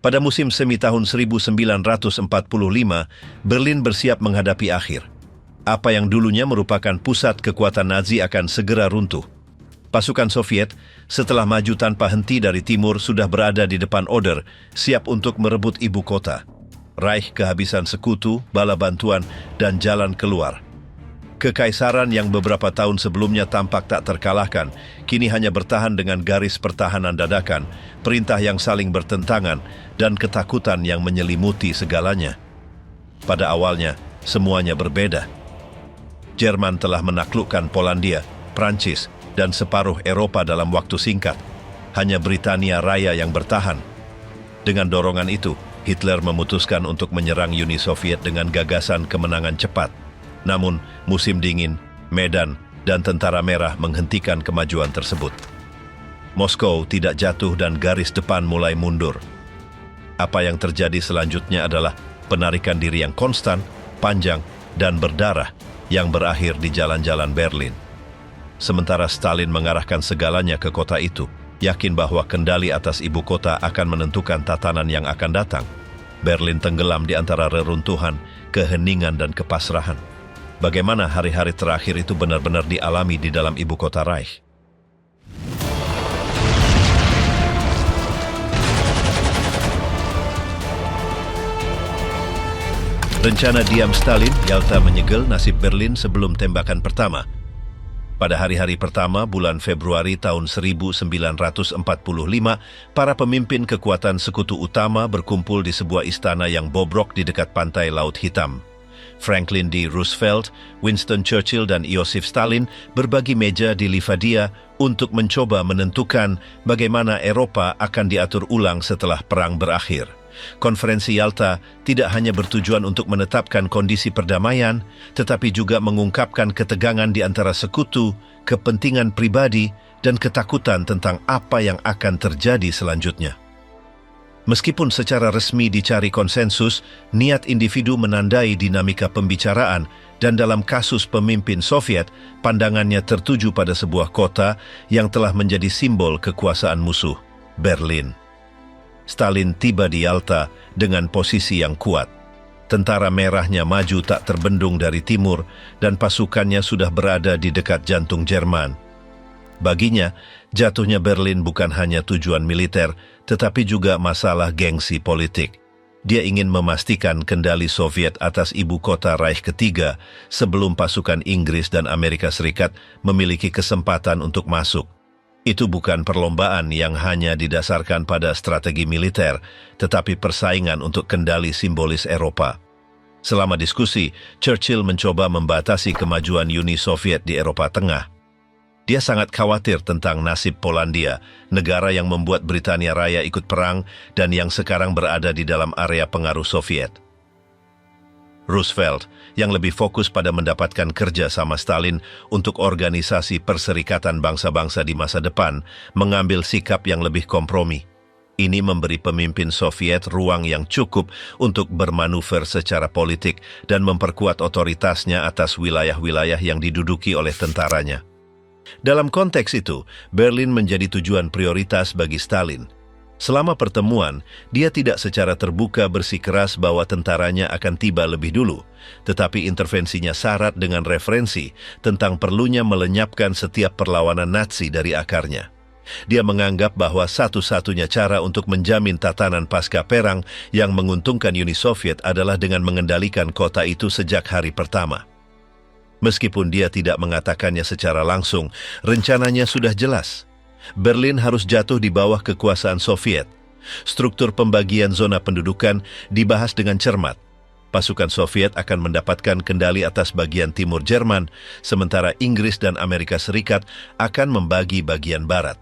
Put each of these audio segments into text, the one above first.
Pada musim semi tahun 1945, Berlin bersiap menghadapi akhir. Apa yang dulunya merupakan pusat kekuatan Nazi akan segera runtuh. Pasukan Soviet, setelah maju tanpa henti dari timur, sudah berada di depan Oder, siap untuk merebut ibu kota. Reich kehabisan sekutu, bala bantuan, dan jalan keluar. Kekaisaran yang beberapa tahun sebelumnya tampak tak terkalahkan, kini hanya bertahan dengan garis pertahanan dadakan, perintah yang saling bertentangan, dan ketakutan yang menyelimuti segalanya. Pada awalnya, semuanya berbeda. Jerman telah menaklukkan Polandia, Prancis, dan separuh Eropa dalam waktu singkat. Hanya Britania Raya yang bertahan. Dengan dorongan itu, Hitler memutuskan untuk menyerang Uni Soviet dengan gagasan kemenangan cepat. Namun, musim dingin, Medan, dan Tentara Merah menghentikan kemajuan tersebut. Moskow tidak jatuh dan garis depan mulai mundur. Apa yang terjadi selanjutnya adalah penarikan diri yang konstan, panjang, dan berdarah yang berakhir di jalan-jalan Berlin. Sementara Stalin mengarahkan segalanya ke kota itu, yakin bahwa kendali atas ibu kota akan menentukan tatanan yang akan datang. Berlin tenggelam di antara reruntuhan, keheningan, dan kepasrahan. Bagaimana hari-hari terakhir itu benar-benar dialami di dalam ibu kota Reich. Rencana diam Stalin, Yalta menyegel nasib Berlin sebelum tembakan pertama. Pada hari-hari pertama bulan Februari tahun 1945, para pemimpin kekuatan sekutu utama berkumpul di sebuah istana yang bobrok di dekat pantai Laut Hitam. Franklin D. Roosevelt, Winston Churchill, dan Iosif Stalin berbagi meja di Livadia untuk mencoba menentukan bagaimana Eropa akan diatur ulang setelah perang berakhir. Konferensi Yalta tidak hanya bertujuan untuk menetapkan kondisi perdamaian, tetapi juga mengungkapkan ketegangan di antara sekutu, kepentingan pribadi, dan ketakutan tentang apa yang akan terjadi selanjutnya. Meskipun secara resmi dicari konsensus, niat individu menandai dinamika pembicaraan, dan dalam kasus pemimpin Soviet, pandangannya tertuju pada sebuah kota yang telah menjadi simbol kekuasaan musuh, Berlin. Stalin tiba di Yalta dengan posisi yang kuat. Tentara merahnya maju tak terbendung dari timur dan pasukannya sudah berada di dekat jantung Jerman. Baginya, jatuhnya Berlin bukan hanya tujuan militer, tetapi juga masalah gengsi politik. Dia ingin memastikan kendali Soviet atas ibu kota Reich ketiga sebelum pasukan Inggris dan Amerika Serikat memiliki kesempatan untuk masuk. Itu bukan perlombaan yang hanya didasarkan pada strategi militer, tetapi persaingan untuk kendali simbolis Eropa. Selama diskusi, Churchill mencoba membatasi kemajuan Uni Soviet di Eropa Tengah. Dia sangat khawatir tentang nasib Polandia, negara yang membuat Britania Raya ikut perang dan yang sekarang berada di dalam area pengaruh Soviet. Roosevelt, yang lebih fokus pada mendapatkan kerja sama Stalin untuk organisasi Perserikatan Bangsa-Bangsa di masa depan, mengambil sikap yang lebih kompromi. Ini memberi pemimpin Soviet ruang yang cukup untuk bermanuver secara politik dan memperkuat otoritasnya atas wilayah-wilayah yang diduduki oleh tentaranya. Dalam konteks itu, Berlin menjadi tujuan prioritas bagi Stalin. Selama pertemuan, dia tidak secara terbuka bersikeras bahwa tentaranya akan tiba lebih dulu, tetapi intervensinya syarat dengan referensi tentang perlunya melenyapkan setiap perlawanan Nazi dari akarnya. Dia menganggap bahwa satu-satunya cara untuk menjamin tatanan pasca perang yang menguntungkan Uni Soviet adalah dengan mengendalikan kota itu sejak hari pertama. Meskipun dia tidak mengatakannya secara langsung, rencananya sudah jelas. Berlin harus jatuh di bawah kekuasaan Soviet. Struktur pembagian zona pendudukan dibahas dengan cermat. Pasukan Soviet akan mendapatkan kendali atas bagian timur Jerman, sementara Inggris dan Amerika Serikat akan membagi bagian barat.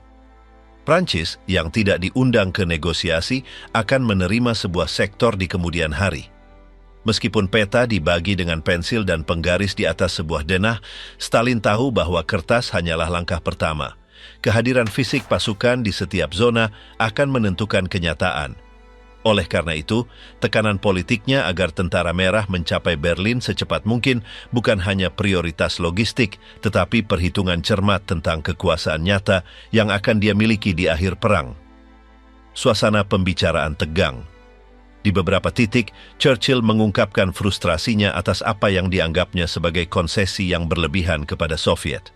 Prancis, yang tidak diundang ke negosiasi, akan menerima sebuah sektor di kemudian hari. Meskipun peta dibagi dengan pensil dan penggaris di atas sebuah denah, Stalin tahu bahwa kertas hanyalah langkah pertama. Kehadiran fisik pasukan di setiap zona akan menentukan kenyataan. Oleh karena itu, tekanan politiknya agar Tentara Merah mencapai Berlin secepat mungkin bukan hanya prioritas logistik, tetapi perhitungan cermat tentang kekuasaan nyata yang akan dia miliki di akhir perang. Suasana pembicaraan tegang. Di beberapa titik, Churchill mengungkapkan frustrasinya atas apa yang dianggapnya sebagai konsesi yang berlebihan kepada Soviet.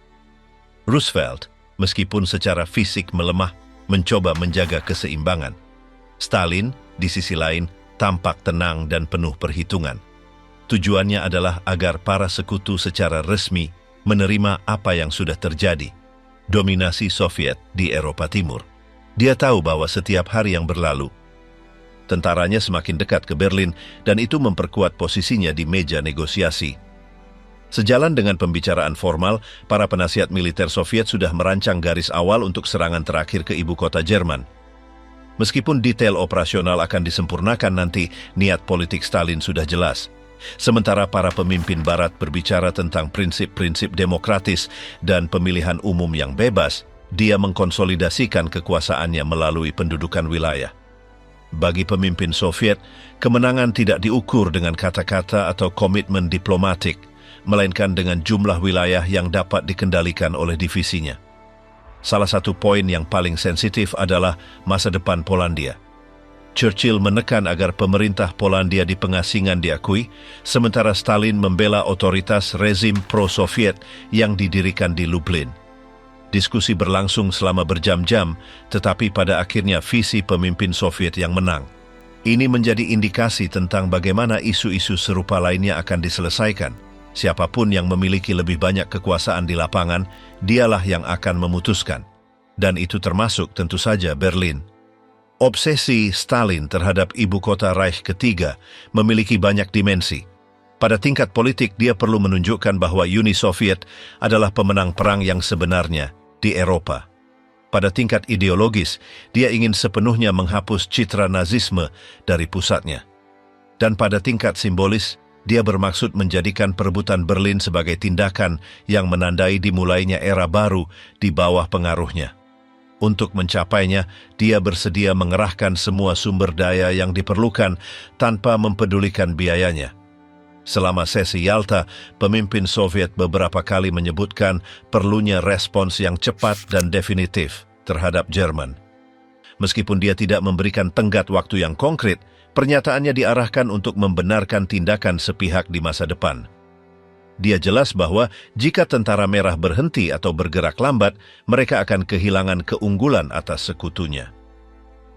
Roosevelt, meskipun secara fisik melemah, mencoba menjaga keseimbangan. Stalin, di sisi lain, tampak tenang dan penuh perhitungan. Tujuannya adalah agar para sekutu secara resmi menerima apa yang sudah terjadi, dominasi Soviet di Eropa Timur. Dia tahu bahwa setiap hari yang berlalu, tentaranya semakin dekat ke Berlin dan itu memperkuat posisinya di meja negosiasi. Sejalan dengan pembicaraan formal, para penasihat militer Soviet sudah merancang garis awal untuk serangan terakhir ke ibu kota Jerman. Meskipun detail operasional akan disempurnakan nanti, niat politik Stalin sudah jelas. Sementara para pemimpin Barat berbicara tentang prinsip-prinsip demokratis dan pemilihan umum yang bebas, dia mengkonsolidasikan kekuasaannya melalui pendudukan wilayah. Bagi pemimpin Soviet, kemenangan tidak diukur dengan kata-kata atau komitmen diplomatik, melainkan dengan jumlah wilayah yang dapat dikendalikan oleh divisinya. Salah satu poin yang paling sensitif adalah masa depan Polandia. Churchill menekan agar pemerintah Polandia di pengasingan diakui, sementara Stalin membela otoritas rezim pro-Soviet yang didirikan di Lublin. Diskusi berlangsung selama berjam-jam, tetapi pada akhirnya visi pemimpin Soviet yang menang. Ini menjadi indikasi tentang bagaimana isu-isu serupa lainnya akan diselesaikan. Siapapun yang memiliki lebih banyak kekuasaan di lapangan, dialah yang akan memutuskan. Dan itu termasuk tentu saja Berlin. Obsesi Stalin terhadap ibu kota Reich ketiga memiliki banyak dimensi. Pada tingkat politik, dia perlu menunjukkan bahwa Uni Soviet adalah pemenang perang yang sebenarnya di Eropa. Pada tingkat ideologis, dia ingin sepenuhnya menghapus citra Nazisme dari pusatnya. Dan pada tingkat simbolis, dia bermaksud menjadikan perebutan Berlin sebagai tindakan yang menandai dimulainya era baru di bawah pengaruhnya. Untuk mencapainya, dia bersedia mengerahkan semua sumber daya yang diperlukan tanpa mempedulikan biayanya. Selama sesi Yalta, pemimpin Soviet beberapa kali menyebutkan perlunya respons yang cepat dan definitif terhadap Jerman. Meskipun dia tidak memberikan tenggat waktu yang konkret, pernyataannya diarahkan untuk membenarkan tindakan sepihak di masa depan. Dia jelas bahwa jika tentara merah berhenti atau bergerak lambat, mereka akan kehilangan keunggulan atas sekutunya.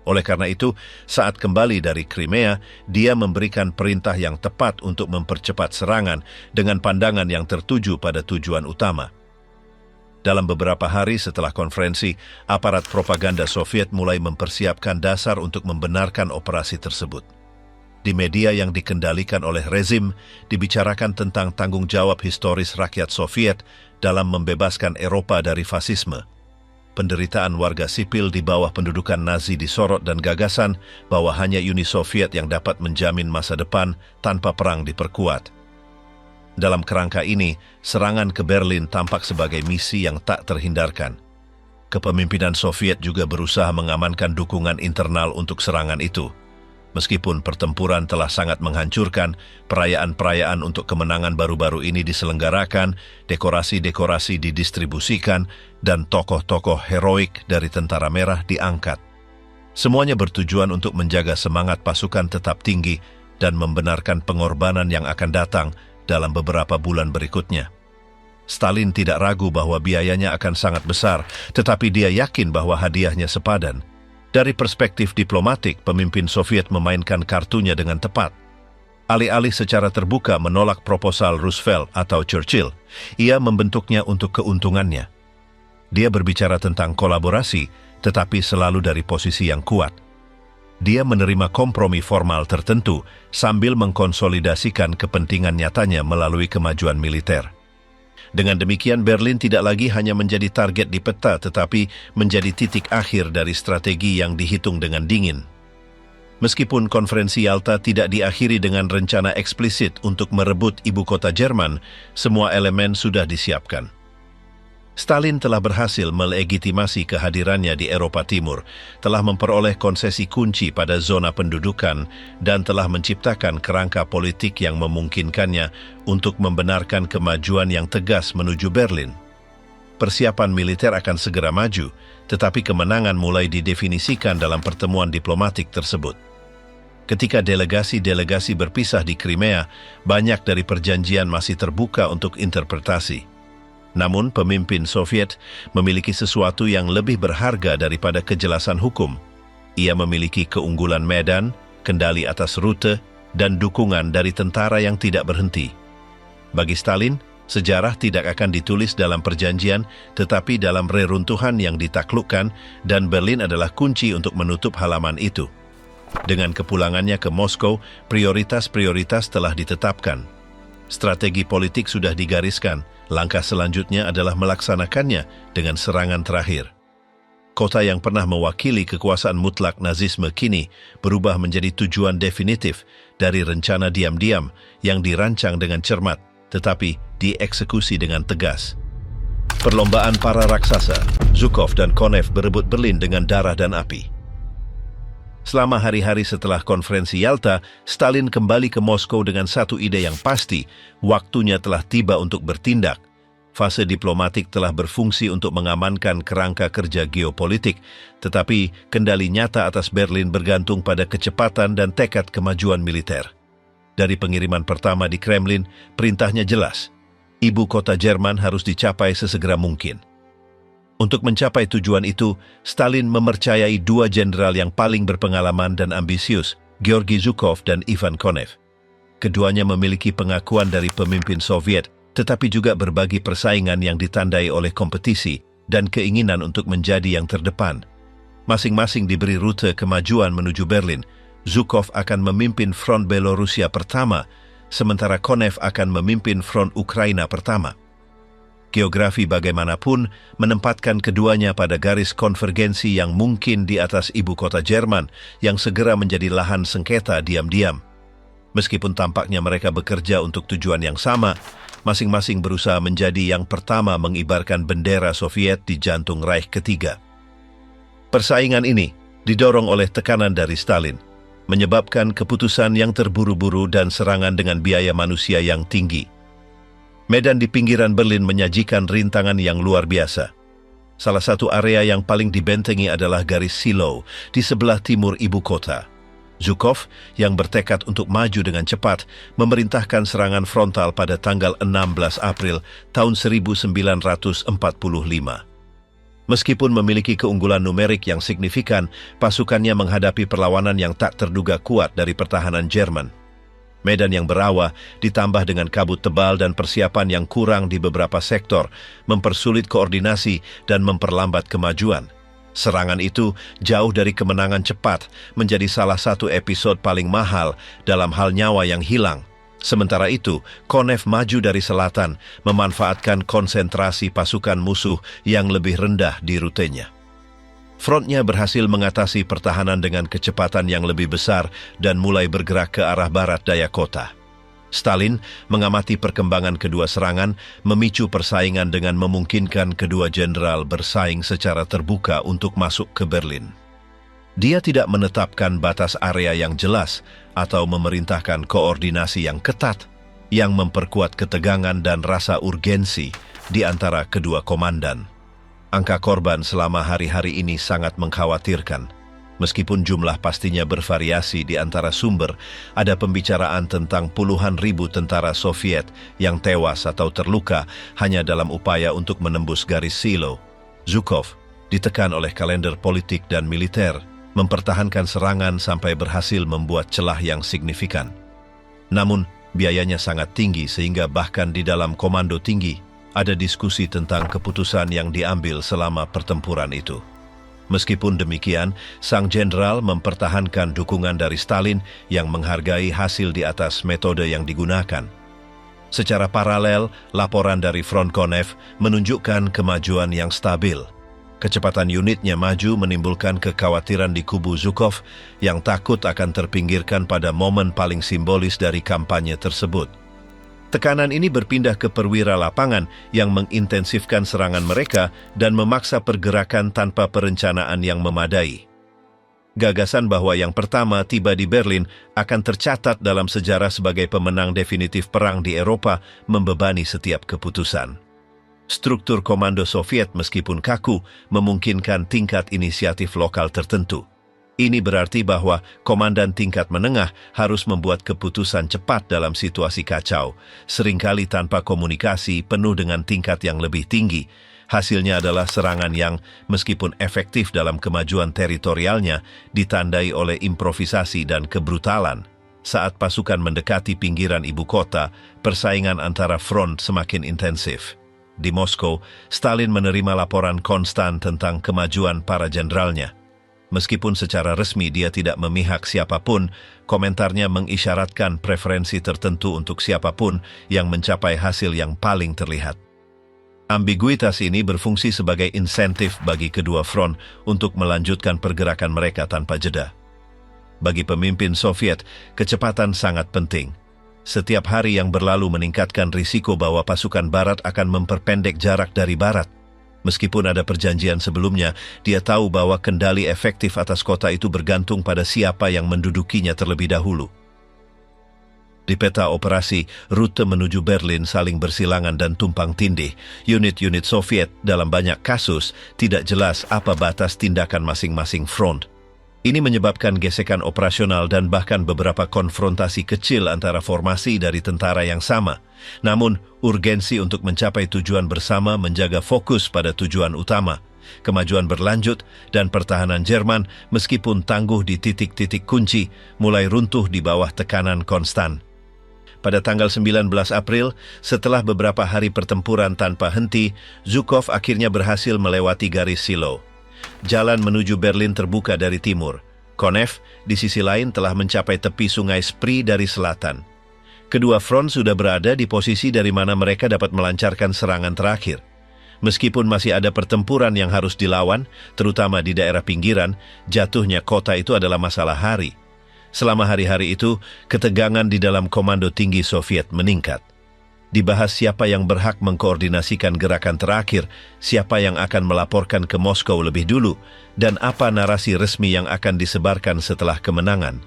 Oleh karena itu, saat kembali dari Crimea, dia memberikan perintah yang tepat untuk mempercepat serangan dengan pandangan yang tertuju pada tujuan utama. Dalam beberapa hari setelah konferensi, aparat propaganda Soviet mulai mempersiapkan dasar untuk membenarkan operasi tersebut. Di media yang dikendalikan oleh rezim, dibicarakan tentang tanggung jawab historis rakyat Soviet dalam membebaskan Eropa dari fasisme. Penderitaan warga sipil di bawah pendudukan Nazi disorot dan gagasan bahwa hanya Uni Soviet yang dapat menjamin masa depan tanpa perang diperkuat. Dalam kerangka ini, serangan ke Berlin tampak sebagai misi yang tak terhindarkan. Kepemimpinan Soviet juga berusaha mengamankan dukungan internal untuk serangan itu. Meskipun pertempuran telah sangat menghancurkan, perayaan-perayaan untuk kemenangan baru-baru ini diselenggarakan, dekorasi-dekorasi didistribusikan, dan tokoh-tokoh heroik dari Tentara Merah diangkat. Semuanya bertujuan untuk menjaga semangat pasukan tetap tinggi dan membenarkan pengorbanan yang akan datang dalam beberapa bulan berikutnya. Stalin tidak ragu bahwa biayanya akan sangat besar, tetapi dia yakin bahwa hadiahnya sepadan. Dari perspektif diplomatik, pemimpin Soviet memainkan kartunya dengan tepat. Alih-alih secara terbuka menolak proposal Roosevelt atau Churchill, ia membentuknya untuk keuntungannya. Dia berbicara tentang kolaborasi, tetapi selalu dari posisi yang kuat. Dia menerima kompromi formal tertentu sambil mengkonsolidasikan kepentingan nyatanya melalui kemajuan militer. Dengan demikian, Berlin tidak lagi hanya menjadi target di peta, tetapi menjadi titik akhir dari strategi yang dihitung dengan dingin. Meskipun konferensi Yalta tidak diakhiri dengan rencana eksplisit untuk merebut ibu kota Jerman, semua elemen sudah disiapkan. Stalin telah berhasil melegitimasi kehadirannya di Eropa Timur, telah memperoleh konsesi kunci pada zona pendudukan, dan telah menciptakan kerangka politik yang memungkinkannya untuk membenarkan kemajuan yang tegas menuju Berlin. Persiapan militer akan segera maju, tetapi kemenangan mulai didefinisikan dalam pertemuan diplomatik tersebut. Ketika delegasi-delegasi berpisah di Crimea, banyak dari perjanjian masih terbuka untuk interpretasi. Namun, pemimpin Soviet memiliki sesuatu yang lebih berharga daripada kejelasan hukum. Ia memiliki keunggulan medan, kendali atas rute, dan dukungan dari tentara yang tidak berhenti. Bagi Stalin, sejarah tidak akan ditulis dalam perjanjian, tetapi dalam reruntuhan yang ditaklukkan, dan Berlin adalah kunci untuk menutup halaman itu. Dengan kepulangannya ke Moskow, prioritas-prioritas telah ditetapkan. Strategi politik sudah digariskan, langkah selanjutnya adalah melaksanakannya dengan serangan terakhir. Kota yang pernah mewakili kekuasaan mutlak Nazisme kini berubah menjadi tujuan definitif dari rencana diam-diam yang dirancang dengan cermat, tetapi dieksekusi dengan tegas. Perlombaan para raksasa, Zhukov dan Konev berebut Berlin dengan darah dan api. Selama hari-hari setelah konferensi Yalta, Stalin kembali ke Moskow dengan satu ide yang pasti, waktunya telah tiba untuk bertindak. Fase diplomatik telah berfungsi untuk mengamankan kerangka kerja geopolitik, tetapi kendali nyata atas Berlin bergantung pada kecepatan dan tekad kemajuan militer. Dari pengiriman pertama di Kremlin, perintahnya jelas. Ibu kota Jerman harus dicapai sesegera mungkin. Untuk mencapai tujuan itu, Stalin mempercayai dua jenderal yang paling berpengalaman dan ambisius, Georgy Zhukov dan Ivan Konev. Keduanya memiliki pengakuan dari pemimpin Soviet, tetapi juga berbagi persaingan yang ditandai oleh kompetisi dan keinginan untuk menjadi yang terdepan. Masing-masing diberi rute kemajuan menuju Berlin. Zhukov akan memimpin front Belorusia pertama, sementara Konev akan memimpin front Ukraina pertama. Geografi bagaimanapun menempatkan keduanya pada garis konvergensi yang mungkin di atas ibu kota Jerman yang segera menjadi lahan sengketa diam-diam. Meskipun tampaknya mereka bekerja untuk tujuan yang sama, masing-masing berusaha menjadi yang pertama mengibarkan bendera Soviet di jantung Reich ketiga. Persaingan ini didorong oleh tekanan dari Stalin, menyebabkan keputusan yang terburu-buru dan serangan dengan biaya manusia yang tinggi. Medan di pinggiran Berlin menyajikan rintangan yang luar biasa. Salah satu area yang paling dibentengi adalah garis Silo di sebelah timur ibu kota. Zhukov, yang bertekad untuk maju dengan cepat, memerintahkan serangan frontal pada tanggal 16 April tahun 1945. Meskipun memiliki keunggulan numerik yang signifikan, pasukannya menghadapi perlawanan yang tak terduga kuat dari pertahanan Jerman. Medan yang berawa, ditambah dengan kabut tebal dan persiapan yang kurang di beberapa sektor, mempersulit koordinasi dan memperlambat kemajuan. Serangan itu, jauh dari kemenangan cepat, menjadi salah satu episode paling mahal dalam hal nyawa yang hilang. Sementara itu, Konev maju dari selatan, memanfaatkan konsentrasi pasukan musuh yang lebih rendah di rutenya. Frontnya berhasil mengatasi pertahanan dengan kecepatan yang lebih besar dan mulai bergerak ke arah barat daya kota. Stalin mengamati perkembangan kedua serangan, memicu persaingan dengan memungkinkan kedua jenderal bersaing secara terbuka untuk masuk ke Berlin. Dia tidak menetapkan batas area yang jelas atau memerintahkan koordinasi yang ketat yang memperkuat ketegangan dan rasa urgensi di antara kedua komandan. Angka korban selama hari-hari ini sangat mengkhawatirkan. Meskipun jumlah pastinya bervariasi di antara sumber, ada pembicaraan tentang puluhan ribu tentara Soviet yang tewas atau terluka hanya dalam upaya untuk menembus garis Silo. Zhukov, ditekan oleh kalender politik dan militer, mempertahankan serangan sampai berhasil membuat celah yang signifikan. Namun, biayanya sangat tinggi sehingga bahkan di dalam komando tinggi, ada diskusi tentang keputusan yang diambil selama pertempuran itu. Meskipun demikian, sang jenderal mempertahankan dukungan dari Stalin yang menghargai hasil di atas metode yang digunakan. Secara paralel, laporan dari Front Konev menunjukkan kemajuan yang stabil. Kecepatan unitnya maju menimbulkan kekhawatiran di kubu Zhukov yang takut akan terpinggirkan pada momen paling simbolis dari kampanye tersebut. Tekanan ini berpindah ke perwira lapangan yang mengintensifkan serangan mereka dan memaksa pergerakan tanpa perencanaan yang memadai. Gagasan bahwa yang pertama tiba di Berlin akan tercatat dalam sejarah sebagai pemenang definitif perang di Eropa membebani setiap keputusan. Struktur komando Soviet meskipun kaku memungkinkan tingkat inisiatif lokal tertentu. Ini berarti bahwa komandan tingkat menengah harus membuat keputusan cepat dalam situasi kacau, seringkali tanpa komunikasi penuh dengan tingkat yang lebih tinggi. Hasilnya adalah serangan yang, meskipun efektif dalam kemajuan teritorialnya, ditandai oleh improvisasi dan kebrutalan. Saat pasukan mendekati pinggiran ibu kota, persaingan antara front semakin intensif. Di Moskow, Stalin menerima laporan konstan tentang kemajuan para jenderalnya. Meskipun secara resmi dia tidak memihak siapapun, komentarnya mengisyaratkan preferensi tertentu untuk siapapun yang mencapai hasil yang paling terlihat. Ambiguitas ini berfungsi sebagai insentif bagi kedua front untuk melanjutkan pergerakan mereka tanpa jeda. Bagi pemimpin Soviet, kecepatan sangat penting. Setiap hari yang berlalu meningkatkan risiko bahwa pasukan Barat akan memperpendek jarak dari Barat. Meskipun ada perjanjian sebelumnya, dia tahu bahwa kendali efektif atas kota itu bergantung pada siapa yang mendudukinya terlebih dahulu. Di peta operasi, rute menuju Berlin saling bersilangan dan tumpang tindih. Unit-unit Soviet dalam banyak kasus tidak jelas apa batas tindakan masing-masing front. Ini menyebabkan gesekan operasional dan bahkan beberapa konfrontasi kecil antara formasi dari tentara yang sama. Namun, urgensi untuk mencapai tujuan bersama menjaga fokus pada tujuan utama. Kemajuan berlanjut dan pertahanan Jerman meskipun tangguh di titik-titik kunci mulai runtuh di bawah tekanan konstan. Pada tanggal 19 April, setelah beberapa hari pertempuran tanpa henti, Zhukov akhirnya berhasil melewati garis Silo. Jalan menuju Berlin terbuka dari timur. Konev, di sisi lain, telah mencapai tepi sungai Spree dari selatan. Kedua front sudah berada di posisi dari mana mereka dapat melancarkan serangan terakhir. Meskipun masih ada pertempuran yang harus dilawan, terutama di daerah pinggiran, jatuhnya kota itu adalah masalah hari. Selama hari-hari itu, ketegangan di dalam komando tinggi Soviet meningkat. Dibahas siapa yang berhak mengkoordinasikan gerakan terakhir, siapa yang akan melaporkan ke Moskow lebih dulu, dan apa narasi resmi yang akan disebarkan setelah kemenangan.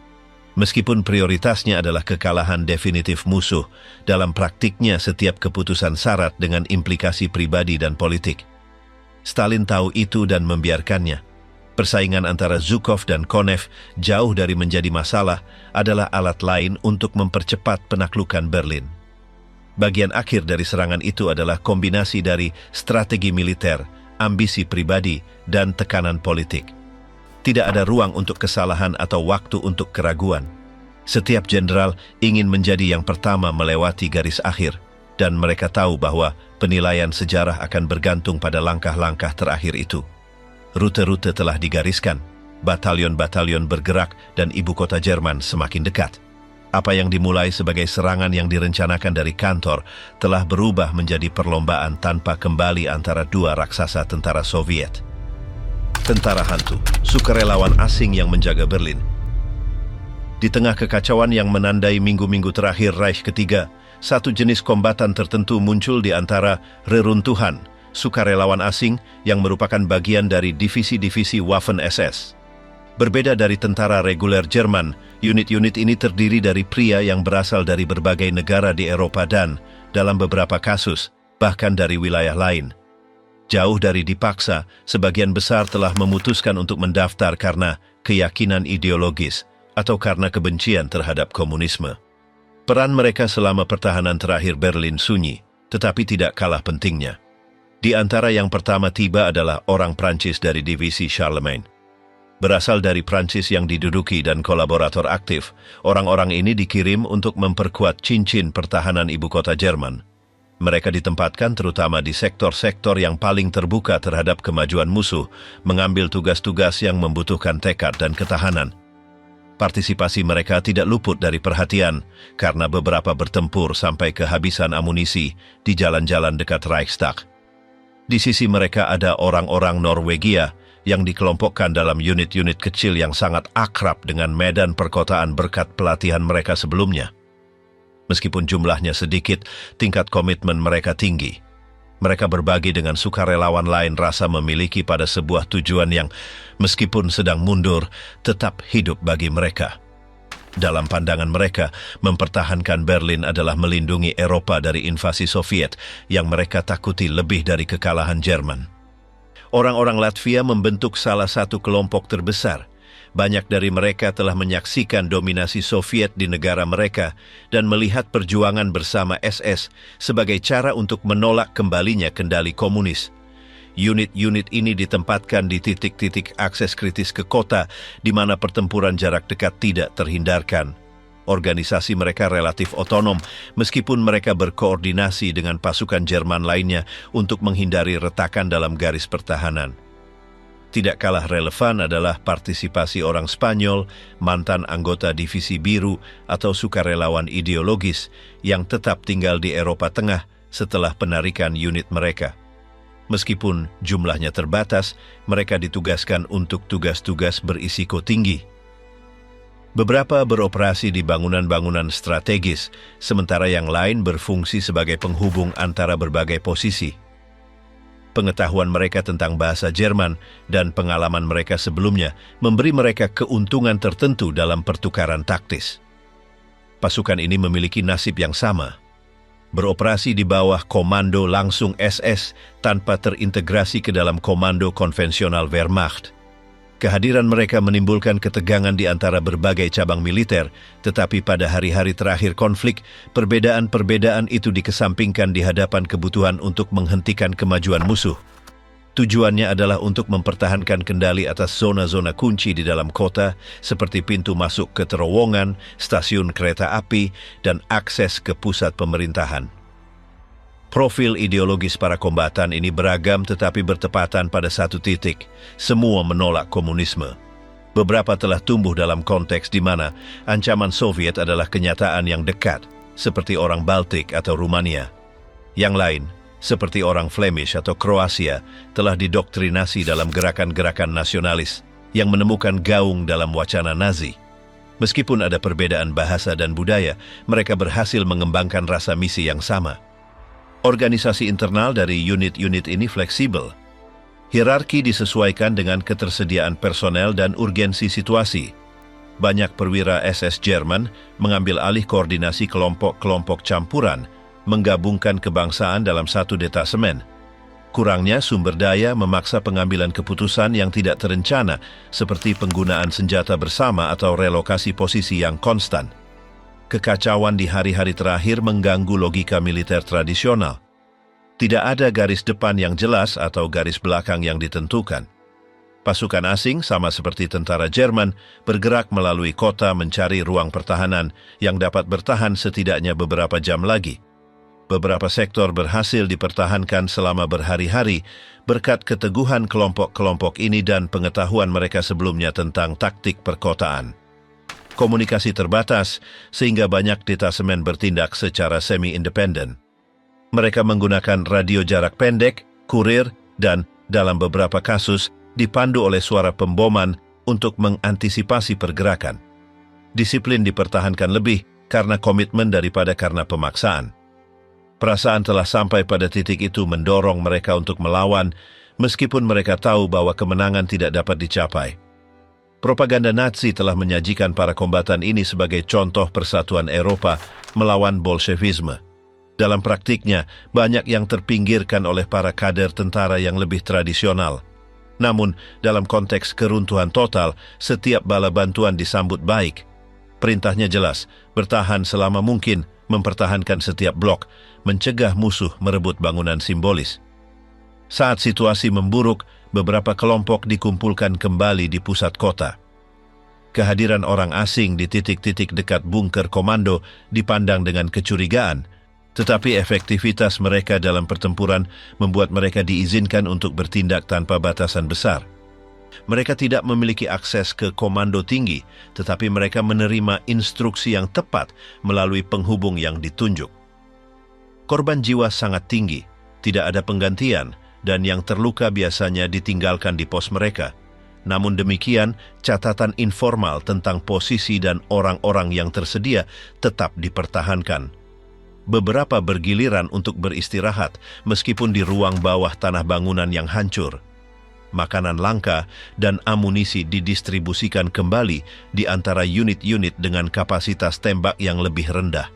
Meskipun prioritasnya adalah kekalahan definitif musuh, dalam praktiknya setiap keputusan syarat dengan implikasi pribadi dan politik. Stalin tahu itu dan membiarkannya. Persaingan antara Zhukov dan Konev jauh dari menjadi masalah, adalah alat lain untuk mempercepat penaklukan Berlin. Bagian akhir dari serangan itu adalah kombinasi dari strategi militer, ambisi pribadi, dan tekanan politik. Tidak ada ruang untuk kesalahan atau waktu untuk keraguan. Setiap jenderal ingin menjadi yang pertama melewati garis akhir, dan mereka tahu bahwa penilaian sejarah akan bergantung pada langkah-langkah terakhir itu. Rute-rute telah digariskan, batalion-batalion bergerak, dan ibu kota Jerman semakin dekat. Apa yang dimulai sebagai serangan yang direncanakan dari kantor telah berubah menjadi perlombaan tanpa kembali antara dua raksasa tentara Soviet. Tentara hantu, sukarelawan asing yang menjaga Berlin. Di tengah kekacauan yang menandai minggu-minggu terakhir Reich ketiga, satu jenis kombatan tertentu muncul di antara reruntuhan, sukarelawan asing yang merupakan bagian dari divisi-divisi Waffen-SS. Berbeda dari tentara reguler Jerman, unit-unit ini terdiri dari pria yang berasal dari berbagai negara di Eropa dan, dalam beberapa kasus, bahkan dari wilayah lain. Jauh dari dipaksa, sebagian besar telah memutuskan untuk mendaftar karena keyakinan ideologis atau karena kebencian terhadap komunisme. Peran mereka selama pertahanan terakhir Berlin sunyi, tetapi tidak kalah pentingnya. Di antara yang pertama tiba adalah orang Prancis dari divisi Charlemagne. Berasal dari Prancis yang diduduki dan kolaborator aktif, orang-orang ini dikirim untuk memperkuat cincin pertahanan ibu kota Jerman. Mereka ditempatkan terutama di sektor-sektor yang paling terbuka terhadap kemajuan musuh, mengambil tugas-tugas yang membutuhkan tekad dan ketahanan. Partisipasi mereka tidak luput dari perhatian, karena beberapa bertempur sampai kehabisan amunisi di jalan-jalan dekat Reichstag. Di sisi mereka ada orang-orang Norwegia, yang dikelompokkan dalam unit-unit kecil yang sangat akrab dengan medan perkotaan berkat pelatihan mereka sebelumnya. Meskipun jumlahnya sedikit, tingkat komitmen mereka tinggi. Mereka berbagi dengan sukarelawan lain rasa memiliki pada sebuah tujuan yang, meskipun sedang mundur, tetap hidup bagi mereka. Dalam pandangan mereka, mempertahankan Berlin adalah melindungi Eropa dari invasi Soviet yang mereka takuti lebih dari kekalahan Jerman. Orang-orang Latvia membentuk salah satu kelompok terbesar. Banyak dari mereka telah menyaksikan dominasi Soviet di negara mereka dan melihat perjuangan bersama SS sebagai cara untuk menolak kembalinya kendali komunis. Unit-unit ini ditempatkan di titik-titik akses kritis ke kota di mana pertempuran jarak dekat tidak terhindarkan. Organisasi mereka relatif otonom, meskipun mereka berkoordinasi dengan pasukan Jerman lainnya untuk menghindari retakan dalam garis pertahanan. Tidak kalah relevan adalah partisipasi orang Spanyol, mantan anggota Divisi Biru atau sukarelawan ideologis yang tetap tinggal di Eropa Tengah setelah penarikan unit mereka. Meskipun jumlahnya terbatas, mereka ditugaskan untuk tugas-tugas berisiko tinggi. Beberapa beroperasi di bangunan-bangunan strategis, sementara yang lain berfungsi sebagai penghubung antara berbagai posisi. Pengetahuan mereka tentang bahasa Jerman dan pengalaman mereka sebelumnya memberi mereka keuntungan tertentu dalam pertukaran taktis. Pasukan ini memiliki nasib yang sama. Beroperasi di bawah komando langsung SS tanpa terintegrasi ke dalam komando konvensional Wehrmacht. Kehadiran mereka menimbulkan ketegangan di antara berbagai cabang militer, tetapi pada hari-hari terakhir konflik, perbedaan-perbedaan itu dikesampingkan di hadapan kebutuhan untuk menghentikan kemajuan musuh. Tujuannya adalah untuk mempertahankan kendali atas zona-zona kunci di dalam kota, seperti pintu masuk ke terowongan, stasiun kereta api, dan akses ke pusat pemerintahan. Profil ideologis para kombatan ini beragam tetapi bertepatan pada satu titik. Semua menolak komunisme. Beberapa telah tumbuh dalam konteks di mana ancaman Soviet adalah kenyataan yang dekat, seperti orang Baltik atau Rumania. Yang lain, seperti orang Flemish atau Kroasia, telah didoktrinasi dalam gerakan-gerakan nasionalis yang menemukan gaung dalam wacana Nazi. Meskipun ada perbedaan bahasa dan budaya, mereka berhasil mengembangkan rasa misi yang sama. Organisasi internal dari unit-unit ini fleksibel. Hierarki disesuaikan dengan ketersediaan personel dan urgensi situasi. Banyak perwira SS Jerman mengambil alih koordinasi kelompok-kelompok campuran, menggabungkan kebangsaan dalam satu detasemen. Kurangnya sumber daya memaksa pengambilan keputusan yang tidak terencana, seperti penggunaan senjata bersama atau relokasi posisi yang konstan. Kekacauan di hari-hari terakhir mengganggu logika militer tradisional. Tidak ada garis depan yang jelas atau garis belakang yang ditentukan. Pasukan asing, sama seperti tentara Jerman, bergerak melalui kota mencari ruang pertahanan yang dapat bertahan setidaknya beberapa jam lagi. Beberapa sektor berhasil dipertahankan selama berhari-hari berkat keteguhan kelompok-kelompok ini dan pengetahuan mereka sebelumnya tentang taktik perkotaan. Komunikasi terbatas, sehingga banyak detasemen bertindak secara semi-independen. Mereka menggunakan radio jarak pendek, kurir, dan dalam beberapa kasus dipandu oleh suara pemboman untuk mengantisipasi pergerakan. Disiplin dipertahankan lebih karena komitmen daripada karena pemaksaan. Perasaan telah sampai pada titik itu mendorong mereka untuk melawan, meskipun mereka tahu bahwa kemenangan tidak dapat dicapai. Propaganda Nazi telah menyajikan para kombatan ini sebagai contoh persatuan Eropa melawan Bolshevisme. Dalam praktiknya, banyak yang terpinggirkan oleh para kader tentara yang lebih tradisional. Namun, dalam konteks keruntuhan total, setiap bala bantuan disambut baik. Perintahnya jelas, bertahan selama mungkin, mempertahankan setiap blok, mencegah musuh merebut bangunan simbolis. Saat situasi memburuk, beberapa kelompok dikumpulkan kembali di pusat kota. Kehadiran orang asing di titik-titik dekat bunker komando dipandang dengan kecurigaan, tetapi efektivitas mereka dalam pertempuran membuat mereka diizinkan untuk bertindak tanpa batasan besar. Mereka tidak memiliki akses ke komando tinggi, tetapi mereka menerima instruksi yang tepat melalui penghubung yang ditunjuk. Korban jiwa sangat tinggi, tidak ada penggantian, dan yang terluka biasanya ditinggalkan di pos mereka. Namun demikian, catatan informal tentang posisi dan orang-orang yang tersedia tetap dipertahankan. Beberapa bergiliran untuk beristirahat meskipun di ruang bawah tanah bangunan yang hancur. Makanan langka dan amunisi didistribusikan kembali di antara unit-unit dengan kapasitas tembak yang lebih rendah.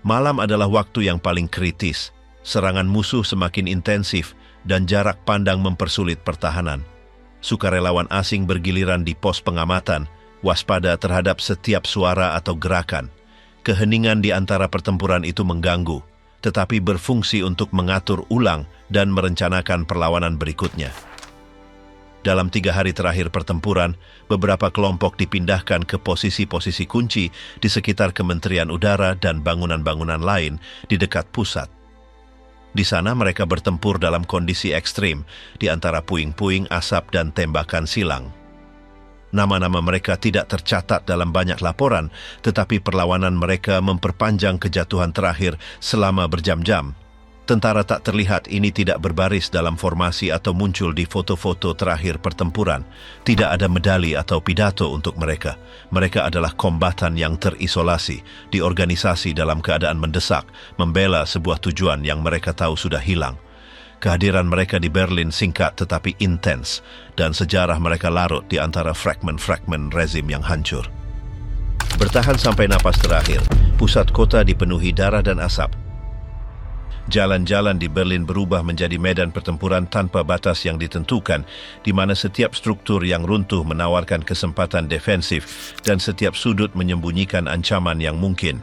Malam adalah waktu yang paling kritis. Serangan musuh semakin intensif dan jarak pandang mempersulit pertahanan. Sukarelawan asing bergiliran di pos pengamatan, waspada terhadap setiap suara atau gerakan. Keheningan di antara pertempuran itu mengganggu, tetapi berfungsi untuk mengatur ulang dan merencanakan perlawanan berikutnya. Dalam 3 hari terakhir pertempuran, beberapa kelompok dipindahkan ke posisi-posisi kunci di sekitar Kementerian Udara dan bangunan-bangunan lain di dekat pusat. Di sana mereka bertempur dalam kondisi ekstrim di antara puing-puing asap dan tembakan silang. Nama-nama mereka tidak tercatat dalam banyak laporan, tetapi perlawanan mereka memperpanjang kejatuhan terakhir selama berjam-jam. Tentara tak terlihat ini tidak berbaris dalam formasi atau muncul di foto-foto terakhir pertempuran. Tidak ada medali atau pidato untuk mereka. Mereka adalah kombatan yang terisolasi, diorganisasi dalam keadaan mendesak, membela sebuah tujuan yang mereka tahu sudah hilang. Kehadiran mereka di Berlin singkat tetapi intens, dan sejarah mereka larut di antara fragmen-fragmen rezim yang hancur. Bertahan sampai napas terakhir, pusat kota dipenuhi darah dan asap. Jalan-jalan di Berlin berubah menjadi medan pertempuran tanpa batas yang ditentukan, di mana setiap struktur yang runtuh menawarkan kesempatan defensif dan setiap sudut menyembunyikan ancaman yang mungkin.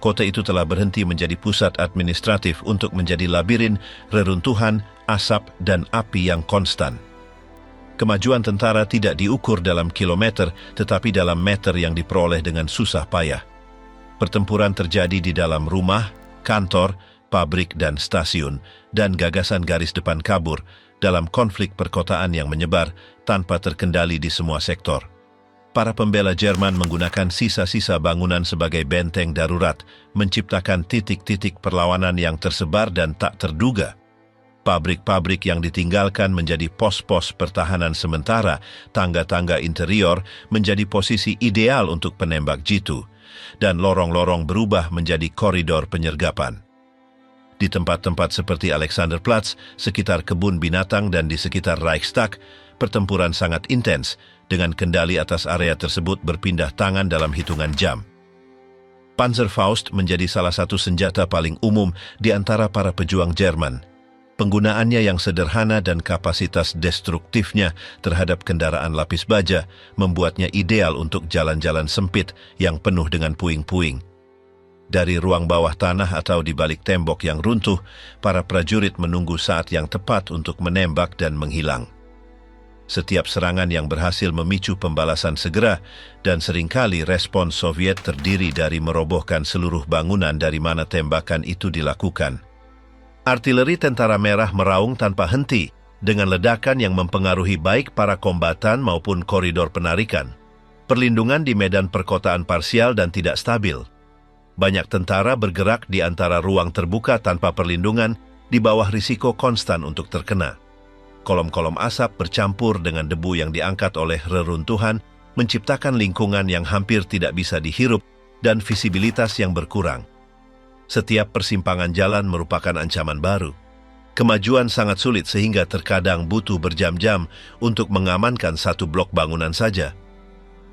Kota itu telah berhenti menjadi pusat administratif untuk menjadi labirin, reruntuhan, asap, dan api yang konstan. Kemajuan tentara tidak diukur dalam kilometer, tetapi dalam meter yang diperoleh dengan susah payah. Pertempuran terjadi di dalam rumah, kantor, pabrik dan stasiun, dan gagasan garis depan kabur dalam konflik perkotaan yang menyebar tanpa terkendali di semua sektor. Para pembela Jerman menggunakan sisa-sisa bangunan sebagai benteng darurat, menciptakan titik-titik perlawanan yang tersebar dan tak terduga. Pabrik-pabrik yang ditinggalkan menjadi pos-pos pertahanan sementara, tangga-tangga interior menjadi posisi ideal untuk penembak jitu, dan lorong-lorong berubah menjadi koridor penyergapan. Di tempat-tempat seperti Alexanderplatz, sekitar kebun binatang dan di sekitar Reichstag, pertempuran sangat intens, dengan kendali atas area tersebut berpindah tangan dalam hitungan jam. Panzerfaust menjadi salah satu senjata paling umum di antara para pejuang Jerman. Penggunaannya yang sederhana dan kapasitas destruktifnya terhadap kendaraan lapis baja membuatnya ideal untuk jalan-jalan sempit yang penuh dengan puing-puing. Dari ruang bawah tanah atau di balik tembok yang runtuh, para prajurit menunggu saat yang tepat untuk menembak dan menghilang. Setiap serangan yang berhasil memicu pembalasan segera, dan seringkali respons Soviet terdiri dari merobohkan seluruh bangunan dari mana tembakan itu dilakukan. Artileri Tentara Merah meraung tanpa henti, dengan ledakan yang mempengaruhi baik para kombatan maupun koridor penarikan. Perlindungan di medan perkotaan parsial dan tidak stabil. Banyak tentara bergerak di antara ruang terbuka tanpa perlindungan di bawah risiko konstan untuk terkena. Kolom-kolom asap bercampur dengan debu yang diangkat oleh reruntuhan, menciptakan lingkungan yang hampir tidak bisa dihirup dan visibilitas yang berkurang. Setiap persimpangan jalan merupakan ancaman baru. Kemajuan sangat sulit sehingga terkadang butuh berjam-jam untuk mengamankan satu blok bangunan saja.